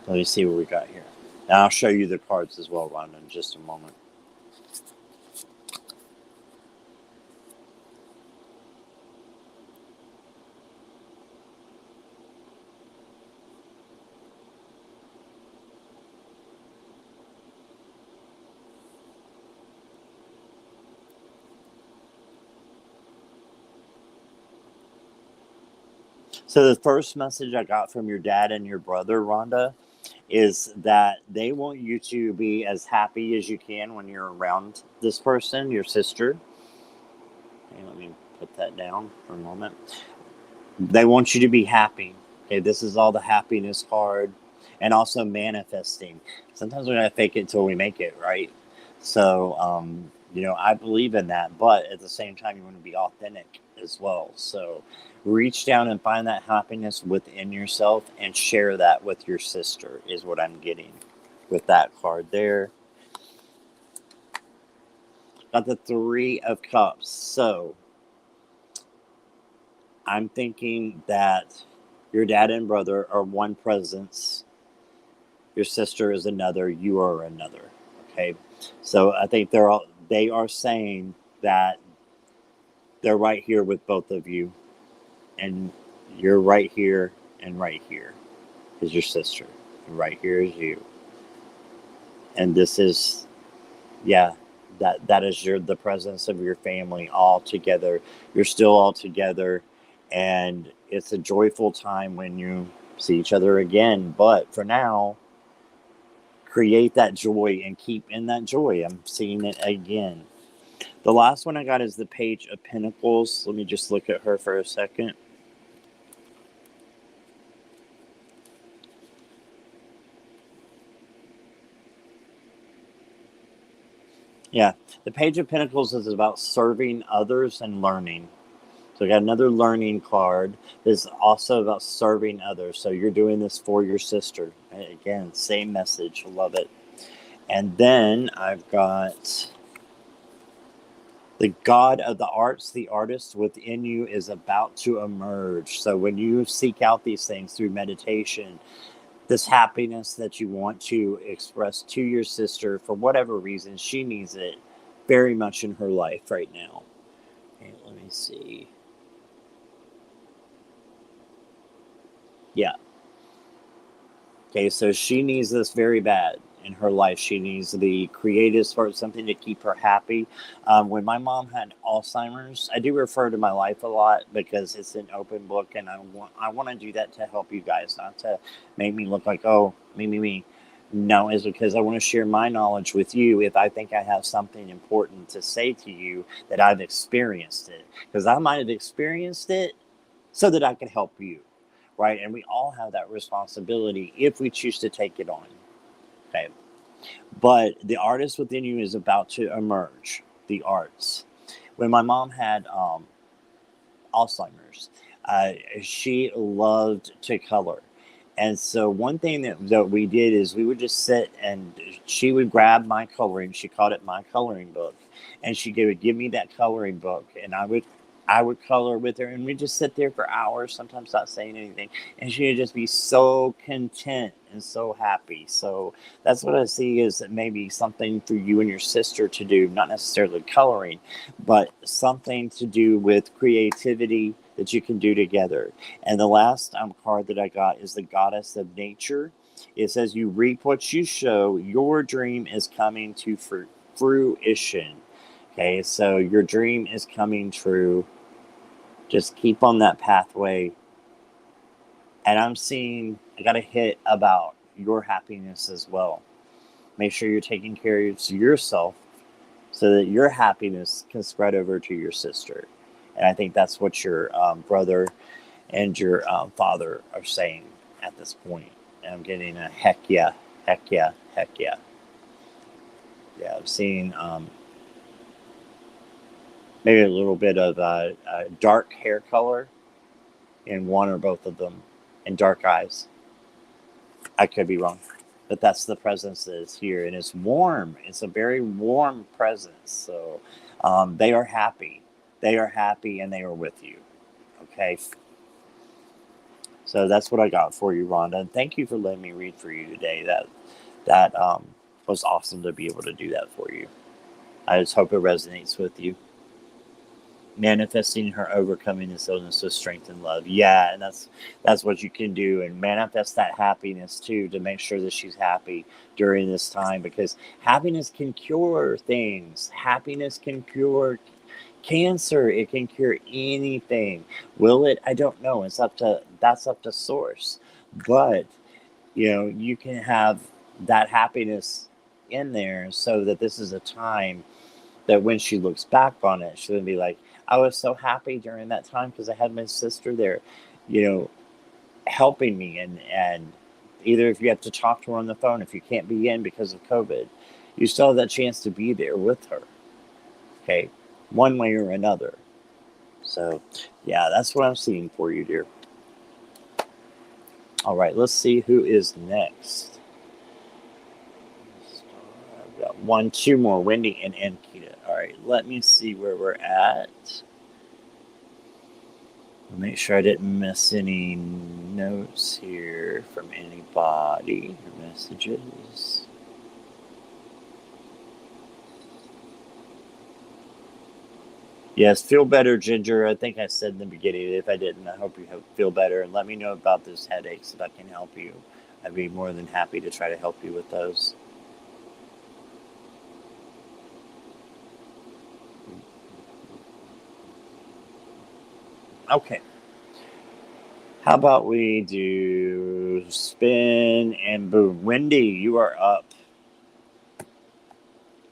Let me see what we got here. And I'll show you the cards as well, Rhonda, in just a moment. So the first message I got from your dad and your brother, Rhonda, is that they want you to be as happy as you can when you're around this person, your sister. Okay, let me put that down for a moment. They want you to be happy. Okay, this is all the happiness card, and also manifesting. Sometimes we gotta fake it till we make it, right? So, I believe in that, but at the same time, you want to be authentic as well. So, reach down and find that happiness within yourself and share that with your sister, is what I'm getting with that card there. Got the Three of Cups. So, I'm thinking that your dad and brother are one presence, your sister is another, you are another. Okay, so I think they are saying that they're right here with both of you, and you're right here, and right here is your sister, and right here is you, and this is, yeah, that is the presence of your family all together. You're still all together, and it's a joyful time when you see each other again. But for now, create that joy and keep in that joy. I'm seeing it again. The last one I got is the Page of Pentacles. Let me just look at her for a second. Yeah, the Page of Pentacles is about serving others and learning. So I got another learning card. This is also about serving others. So you're doing this for your sister. Again, same message. Love it. And then I've got the God of the arts, the artist within you is about to emerge. So when you seek out these things through meditation, this happiness that you want to express to your sister for whatever reason. She needs it very much in her life right now. Okay, let me see. Yeah. Okay, so she needs this very bad in her life. She needs the creative spark, something to keep her happy. When my mom had Alzheimer's, I do refer to my life a lot because it's an open book, and I want to do that to help you guys, not to make me look like, oh, me. No, is because I want to share my knowledge with you if I think I have something important to say to you that I've experienced it. Because I might have experienced it so that I can help you, right? And we all have that responsibility if we choose to take it on. Okay. But the artist within you is about to emerge. The arts. When my mom had Alzheimer's, she loved to color. And so one thing that we did is we would just sit and she would grab my coloring. She called it my coloring book. And she would give me that coloring book, and I would color with her, and we'd just sit there for hours, sometimes not saying anything. And she would just be so content and so happy. So that's what I see is maybe something for you and your sister to do, not necessarily coloring, but something to do with creativity that you can do together. And the last card that I got is the Goddess of Nature. It says, you reap what you sow. Your dream is coming to fruition. Okay, so your dream is coming true. Just keep on that pathway. And I got a hit about your happiness as well. Make sure you're taking care of yourself so that your happiness can spread over to your sister. And I think that's what your brother and your father are saying at this point. And I'm getting a heck yeah, heck yeah, heck yeah. Yeah, I'm seeing maybe a little bit of dark hair color in one or both of them, and dark eyes. I could be wrong, but that's the presence that is here, and it's warm. It's a very warm presence. So they are happy. They are happy, and they are with you. Okay. So that's what I got for you, Rhonda. And thank you for letting me read for you today. That was awesome to be able to do that for you. I just hope it resonates with you. Manifesting her overcoming this illness with strength and love. Yeah, and that's what you can do, and manifest that happiness too, to make sure that she's happy during this time, because happiness can cure things. Happiness can cure cancer. It can cure anything. Will it? I don't know. That's up to source. But you can have that happiness in there, so that this is a time that when she looks back on it, she's gonna be like, I was so happy during that time because I had my sister there, helping me. And either if you have to talk to her on the phone, if you can't be in because of COVID, you still have that chance to be there with her. Okay, one way or another. So, yeah, that's what I'm seeing for you, dear. All right, let's see who is next. I've got two more, Wendy and Ankita. All right, let me see where we're at. I'll make sure I didn't miss any notes here from anybody or messages. Yes, feel better, Ginger. I think I said in the beginning. If I didn't, I hope you feel better. And let me know about those headaches if I can help you. I'd be more than happy to try to help you with those. Okay. How about we do spin and boom? Wendy, you are up.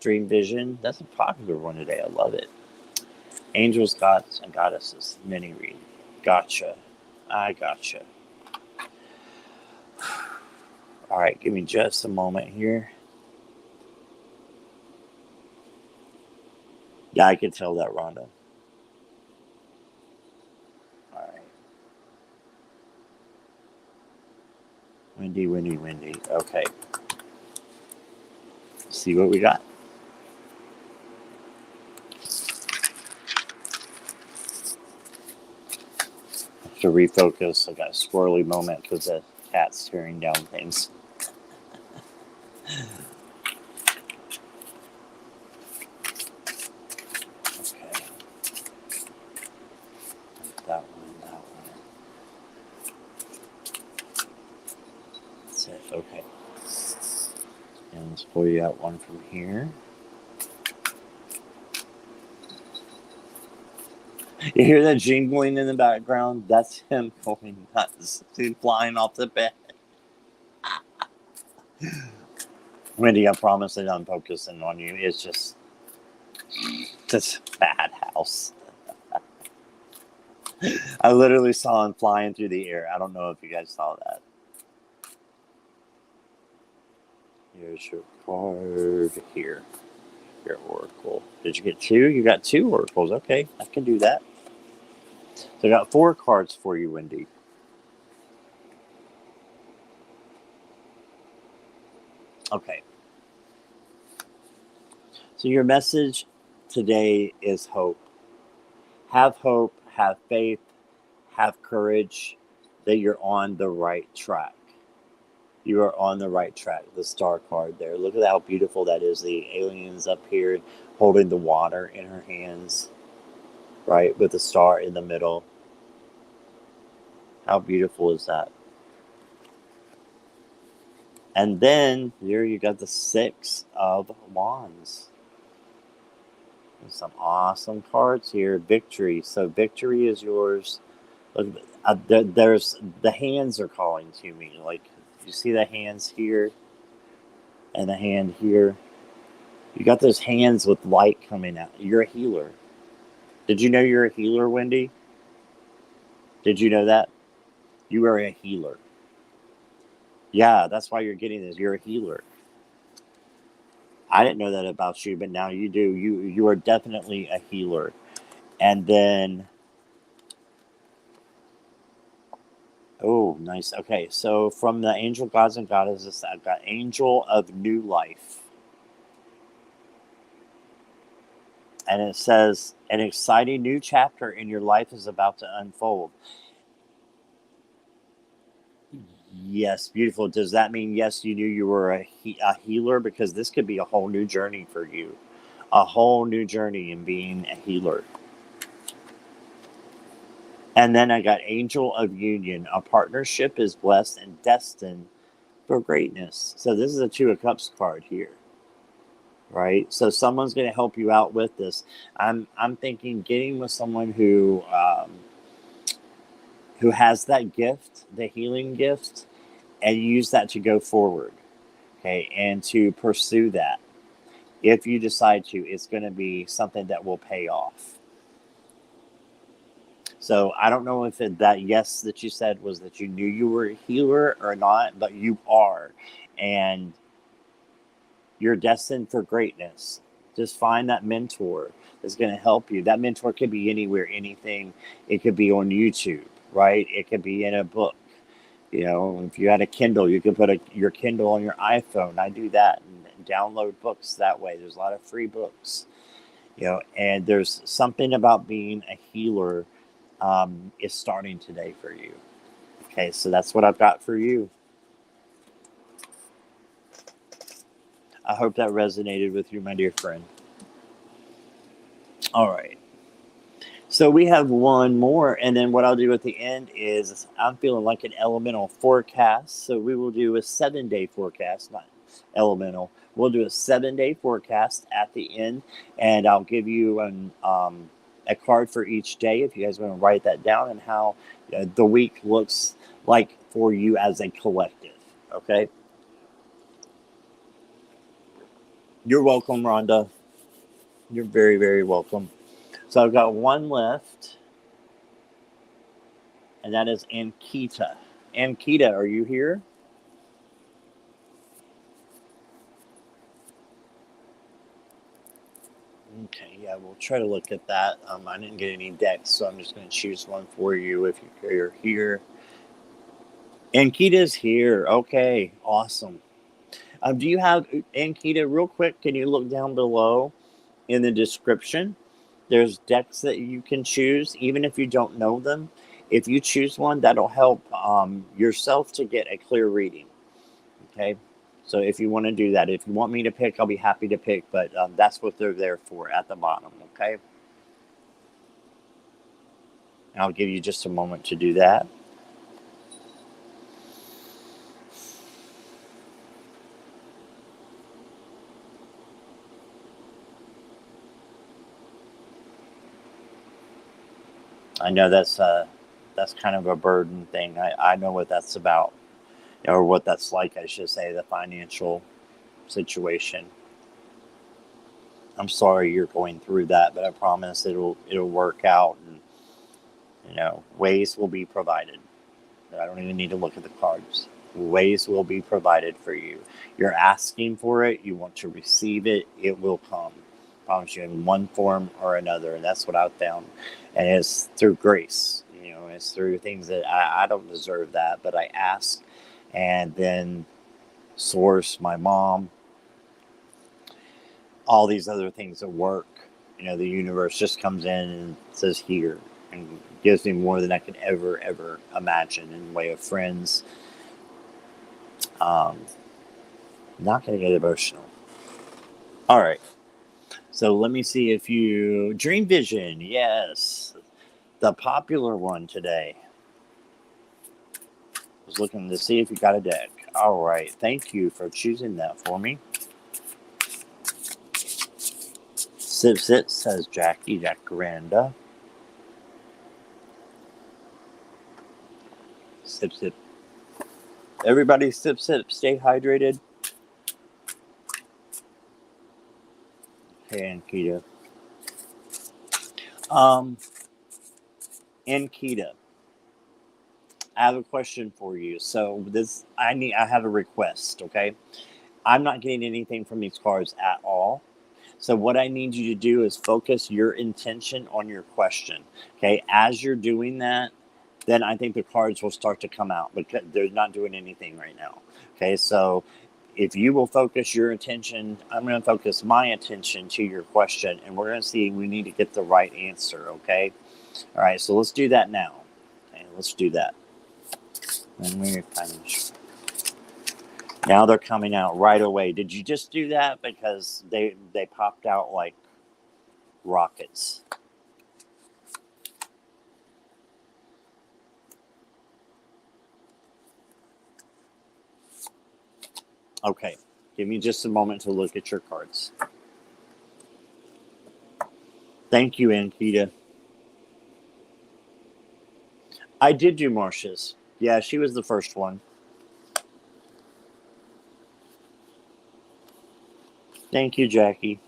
Dream Vision. That's a popular one today. I love it. Angels, Gods, and Goddesses. Mini read. Gotcha. I gotcha. All right, give me just a moment here. Yeah, I can tell that, Rhonda. All right. Wendy. Okay. Let's see what we got. To refocus, I got a squirrely moment because the cats tearing down things. Okay. That one. That's it. Okay. And let's pull you out one from here. You hear that jingling in the background? That's him going nuts. Dude flying off the bed. Wendy, I promise that I'm focusing on you. It's just this bad house. I literally saw him flying through the air. I don't know if you guys saw that. Here's your card here. Your oracle. Did you get two? You got two oracles. Okay, I can do that. So I got 4 cards for you, Wendy. Okay. So your message today is hope. Have hope, have faith, have courage that you're on the right track. You are on the right track. The star card there. Look at how beautiful that is. The alien's up here holding the water in her hands, right? With the star in the middle. How beautiful is that? And then here you got the 6 of Wands. There's some awesome cards here. Victory. So victory is yours. Look, there's the hands are calling to me. Like, you see the hands here and the hand here. You got those hands with light coming out. You're a healer. Did you know you're a healer, Wendy? Did you know that? You are a healer. Yeah, that's why you're getting this. You're a healer. I didn't know that about you, but now you do. You are definitely a healer. And then, oh, nice. Okay, so from the angel gods and goddesses, I've got angel of new life. And it says, an exciting new chapter in your life is about to unfold. Yes, beautiful. Does that mean, yes, you knew you were a healer? Because this could be a whole new journey for you. A whole new journey in being a healer. And then I got angel of union. A partnership is blessed and destined for greatness. So this is a 2 of Cups card here. Right? So someone's going to help you out with this. I'm thinking getting with someone who has that gift, the healing gift, and use that to go forward, okay, and to pursue that. If you decide to, it's going to be something that will pay off. So I don't know if that yes that you said was that you knew you were a healer or not, but you are, and you're destined for greatness. Just find that mentor that's going to help you. That mentor could be anywhere, anything. It could be on YouTube, right? It could be in a book. You know, if you had a Kindle, you could put your Kindle on your iPhone. I do that and download books that way. There's a lot of free books, you know, and there's something about being a healer is starting today for you. Okay, so that's what I've got for you. I hope that resonated with you, my dear friend. All right. So we have one more, and then what I'll do at the end is I'm feeling like an elemental forecast. So we will do a 7-day forecast, not elemental. We'll do a 7-day forecast at the end, and I'll give you a card for each day if you guys want to write that down and how the week looks like for you as a collective. Okay. You're welcome, Rhonda. You're very, very welcome. So I've got one left, and that is Ankita. Ankita, are you here? Okay, yeah, we'll try to look at that. I didn't get any decks, so I'm just going to choose one for you if you're here. Ankita's here. Okay, awesome. Do you have, Ankita, real quick, can you look down below in the description? There's decks that you can choose, even if you don't know them. If you choose one, that'll help yourself to get a clear reading. Okay. So if you want to do that, if you want me to pick, I'll be happy to pick, but that's what they're there for at the bottom. Okay. I'll give you just a moment to do that. I know that's kind of a burden thing. I know what that's about, or what that's like, I should say, the financial situation. I'm sorry you're going through that, but I promise it'll work out, and ways will be provided. I don't even need to look at the cards. Ways will be provided for you. You're asking for it. You want to receive it. It will come. I promise you, in one form or another. And that's what I've found. And it's through grace. It's through things that I don't deserve that, but I ask. And then Source, my mom, all these other things that work. The universe just comes in and says here, and gives me more than I could ever imagine in the way of friends. Not going to get emotional. All right. So let me see if you... Dream Vision, yes. The popular one today. I was looking to see if you got a deck. All right. Thank you for choosing that for me. Sip Sit says Jackie Jacaranda. Sip Sip. Everybody sip sip. Stay hydrated. Okay, Ankita. Ankita, I have a question for you. So I have a request, okay? I'm not getting anything from these cards at all. So what I need you to do is focus your intention on your question. Okay. As you're doing that, then I think the cards will start to come out, because they're not doing anything right now. Okay. So if you will focus your attention, I'm going to focus my attention to your question, and we're going to see, we need to get the right answer. Okay. All right. So let's do that now. Okay. Let's do that. And we're now they're coming out right away. Did you just do that? Because they popped out like rockets. Okay. Give me just a moment to look at your cards. Thank you, Ankita. I did do Marcia's. Yeah, she was the first one. Thank you, Jackie.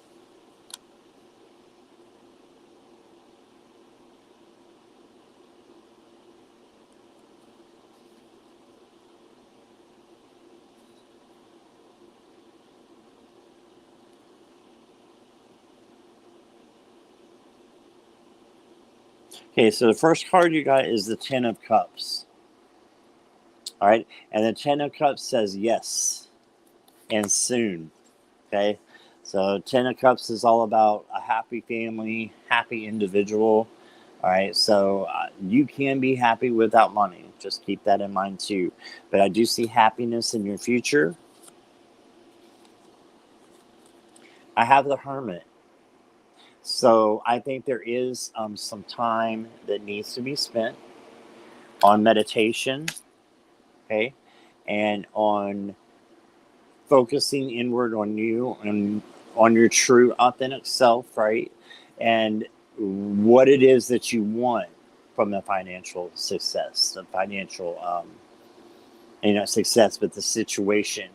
Okay, so the first card you got is the Ten of Cups. All right, and the Ten of Cups says yes and soon. Okay, so Ten of Cups is all about a happy family, happy individual. All right, so you can be happy without money. Just keep that in mind too. But I do see happiness in your future. I have the Hermit. So I think there is some time that needs to be spent on meditation, okay, and on focusing inward on you and on your true authentic self, right? And what it is that you want from the financial success, the financial, success, but the situation.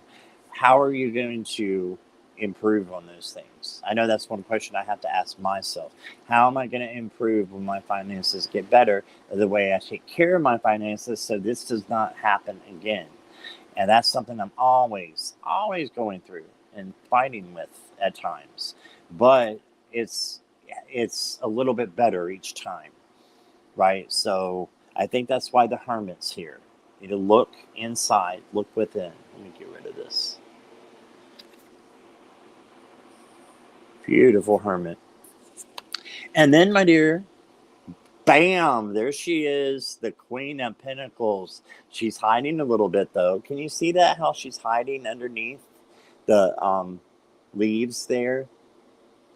How are you going to improve on those things? I know that's one question I have to ask myself. How am I going to improve when my finances get better, the way I take care of my finances, so this does not happen again? And that's something I'm always going through and fighting with at times. But it's a little bit better each time, right? So I think that's why the Hermit's here. You need to look inside, look within. Let me get rid of this. Beautiful Hermit. And then, my dear, Bam! There she is, the Queen of Pentacles. She's hiding a little bit, though. Can you see that? How she's hiding underneath the leaves there?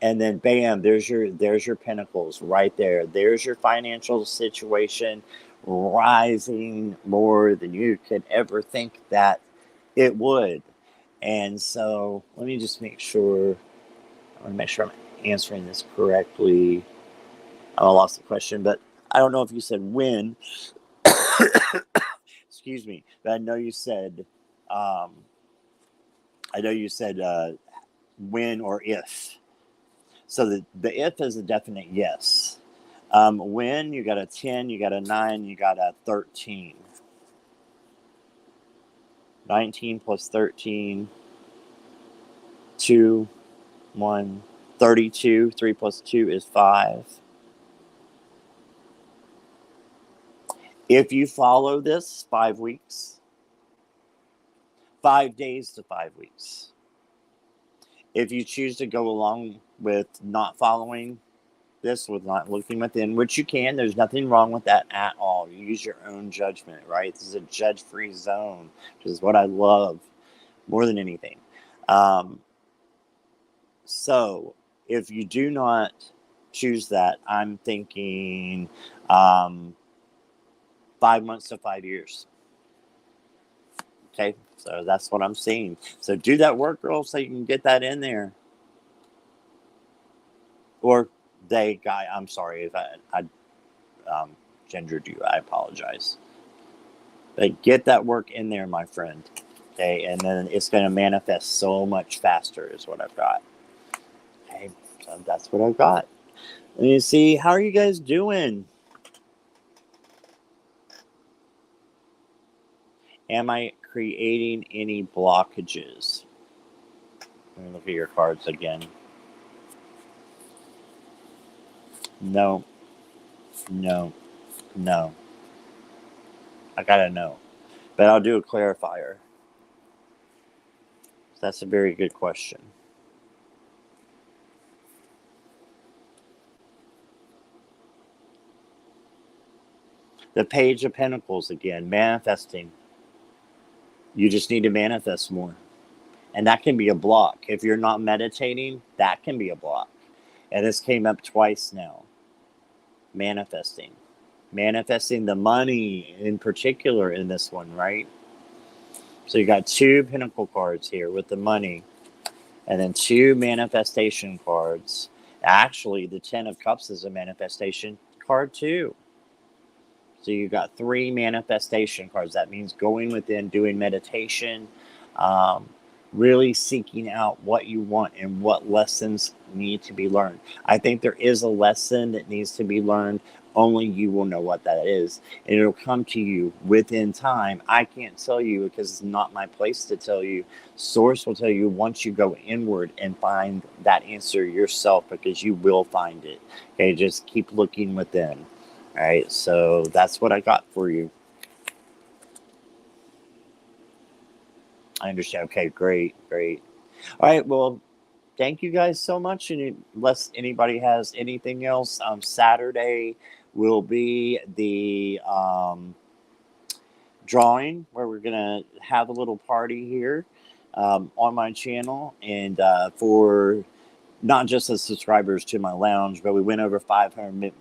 And then, bam! There's your Pentacles right there. There's your financial situation rising more than you could ever think that it would. And so, let me just make sure. I want to make sure I'm answering this correctly. I lost the question, but I don't know if you said when. Excuse me, but I know you said. I know you said when or if. So the if is a definite yes. When, you got a 10, you got a 9, you got a 13. 19 plus 13, 2, 1, 32. 3 plus 2 is 5. If you follow this 5 weeks, 5 days to 5 weeks. If you choose to go along with not following this, with not looking within, which you can, there's nothing wrong with that at all. You use your own judgment, right? This is a judge-free zone, which is what I love more than anything. So if you do not choose that, I'm thinking 5 months to 5 years. Okay, so that's what I'm seeing. So do that work, girl, so you can get that in there. Or they, guy, I'm sorry if I gendered you. I apologize. But get that work in there, my friend. Okay, and then it's going to manifest so much faster is what I've got. Okay, so that's what I've got. Let me see. How are you guys doing? Am I creating any blockages? Let me look at your cards again. No. No. No. I gotta know. But I'll do a clarifier. That's a very good question. The Page of Pentacles again, manifesting. You just need to manifest more. And that can be a block. If you're not meditating, that can be a block. And this came up twice now. Manifesting. Manifesting the money in particular in this one, right? So you got 2 Pentacle cards here with the money. And then 2 manifestation cards. Actually, the 10 of Cups is a manifestation card too. So you got 3 manifestation cards. That means going within, doing meditation, really seeking out what you want and what lessons need to be learned. I think there is a lesson that needs to be learned. Only you will know what that is. And it'll come to you within time. I can't tell you because it's not my place to tell you. Source will tell you once you go inward and find that answer yourself, because you will find it. Okay, just keep looking within. All right, so that's what I got for you. I understand. Okay, great. All right, well, thank you guys so much. And unless anybody has anything else, Saturday will be the drawing where we're going to have a little party here on my channel. And for not just the subscribers to my lounge, but we went over 500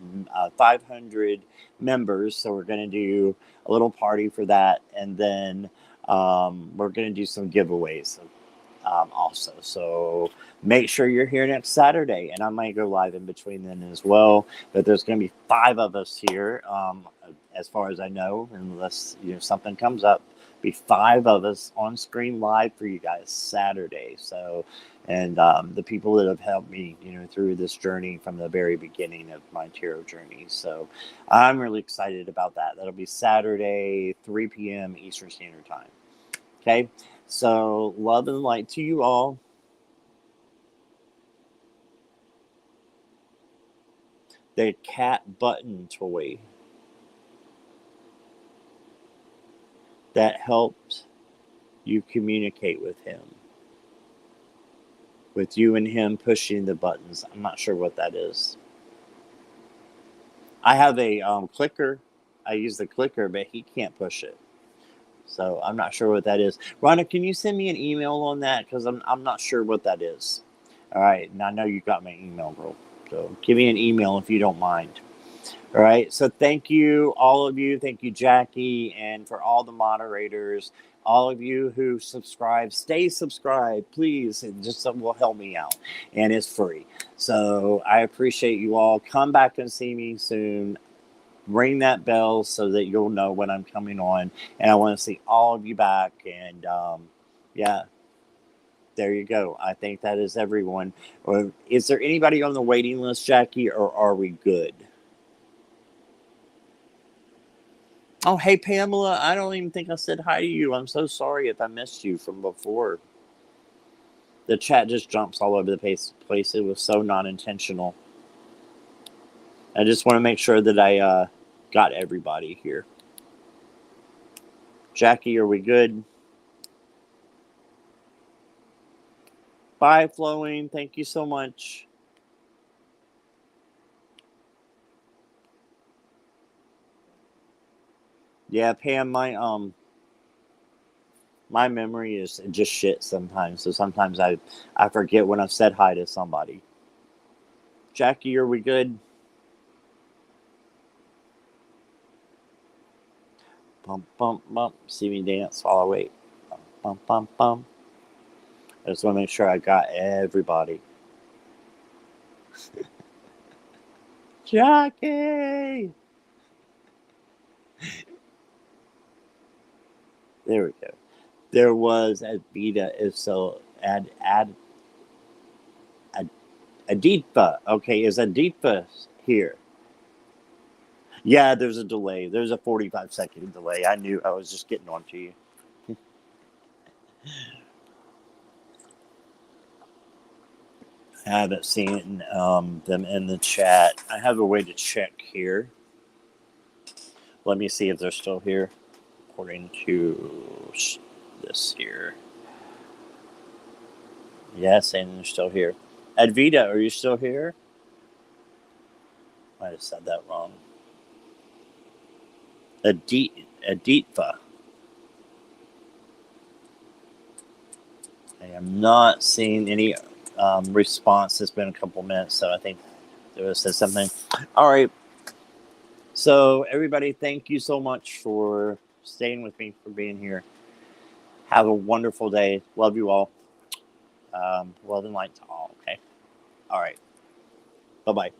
members. So we're going to do a little party for that. And then we're going to do some giveaways also. So make sure you're here next Saturday. And I might go live in between then as well. But there's going to be 5 of us here, as far as I know, unless something comes up. Be 5 of us on screen live for you guys Saturday. So, and the people that have helped me, through this journey from the very beginning of my tarot journey. So I'm really excited about that. That'll be Saturday, 3 p.m. Eastern Standard Time. Okay. So love and light to you all. The cat button toy that helped you communicate with him. With you and him pushing the buttons. I'm not sure what that is. I have a clicker. I use the clicker, but he can't push it. So I'm not sure what that is. Rhonda, can you send me an email on that? Because I'm not sure what that is. All right. And I know you got my email, bro. So give me an email if you don't mind. All right. So thank you, all of you. Thank you, Jackie, and for all the moderators, all of you who subscribe. Stay subscribed, please. It just will help me out, and it's free. So I appreciate you all. Come back and see me soon. Ring that bell so that you'll know when I'm coming on. And I want to see all of you back. And yeah, there you go. I think that is everyone. Or is there anybody on the waiting list, Jackie, or are we good? Oh, hey, Pamela. I don't even think I said hi to you. I'm so sorry if I missed you from before. The chat just jumps all over the place. It was so non-intentional. I just want to make sure that I got everybody here. Jackie, are we good? Bye, Flowing. Thank you so much. Yeah, Pam, my memory is just shit sometimes. So sometimes I forget when I've said hi to somebody. Jackie, are we good? Bump, bump, bump. See me dance while I wait. Bump, bump, bump, bump. I just want to make sure I got everybody. Jackie! There we go. There was Advita, if so, Aditva. Okay, is Aditva here? Yeah, there's a delay. There's a 45-second delay. I knew I was just getting on to you. I haven't seen them in the chat. I have a way to check here. Let me see if they're still here. According to this here. Yes, and they're still here. Advita, are you still here? I might have said that wrong. Aditva. I am not seeing any response. It's been a couple minutes, so I think there was something. All right. So, everybody, thank you so much for staying with me, for being here. Have a wonderful day. Love you all. Love and light to all. Okay. All right. Bye-bye.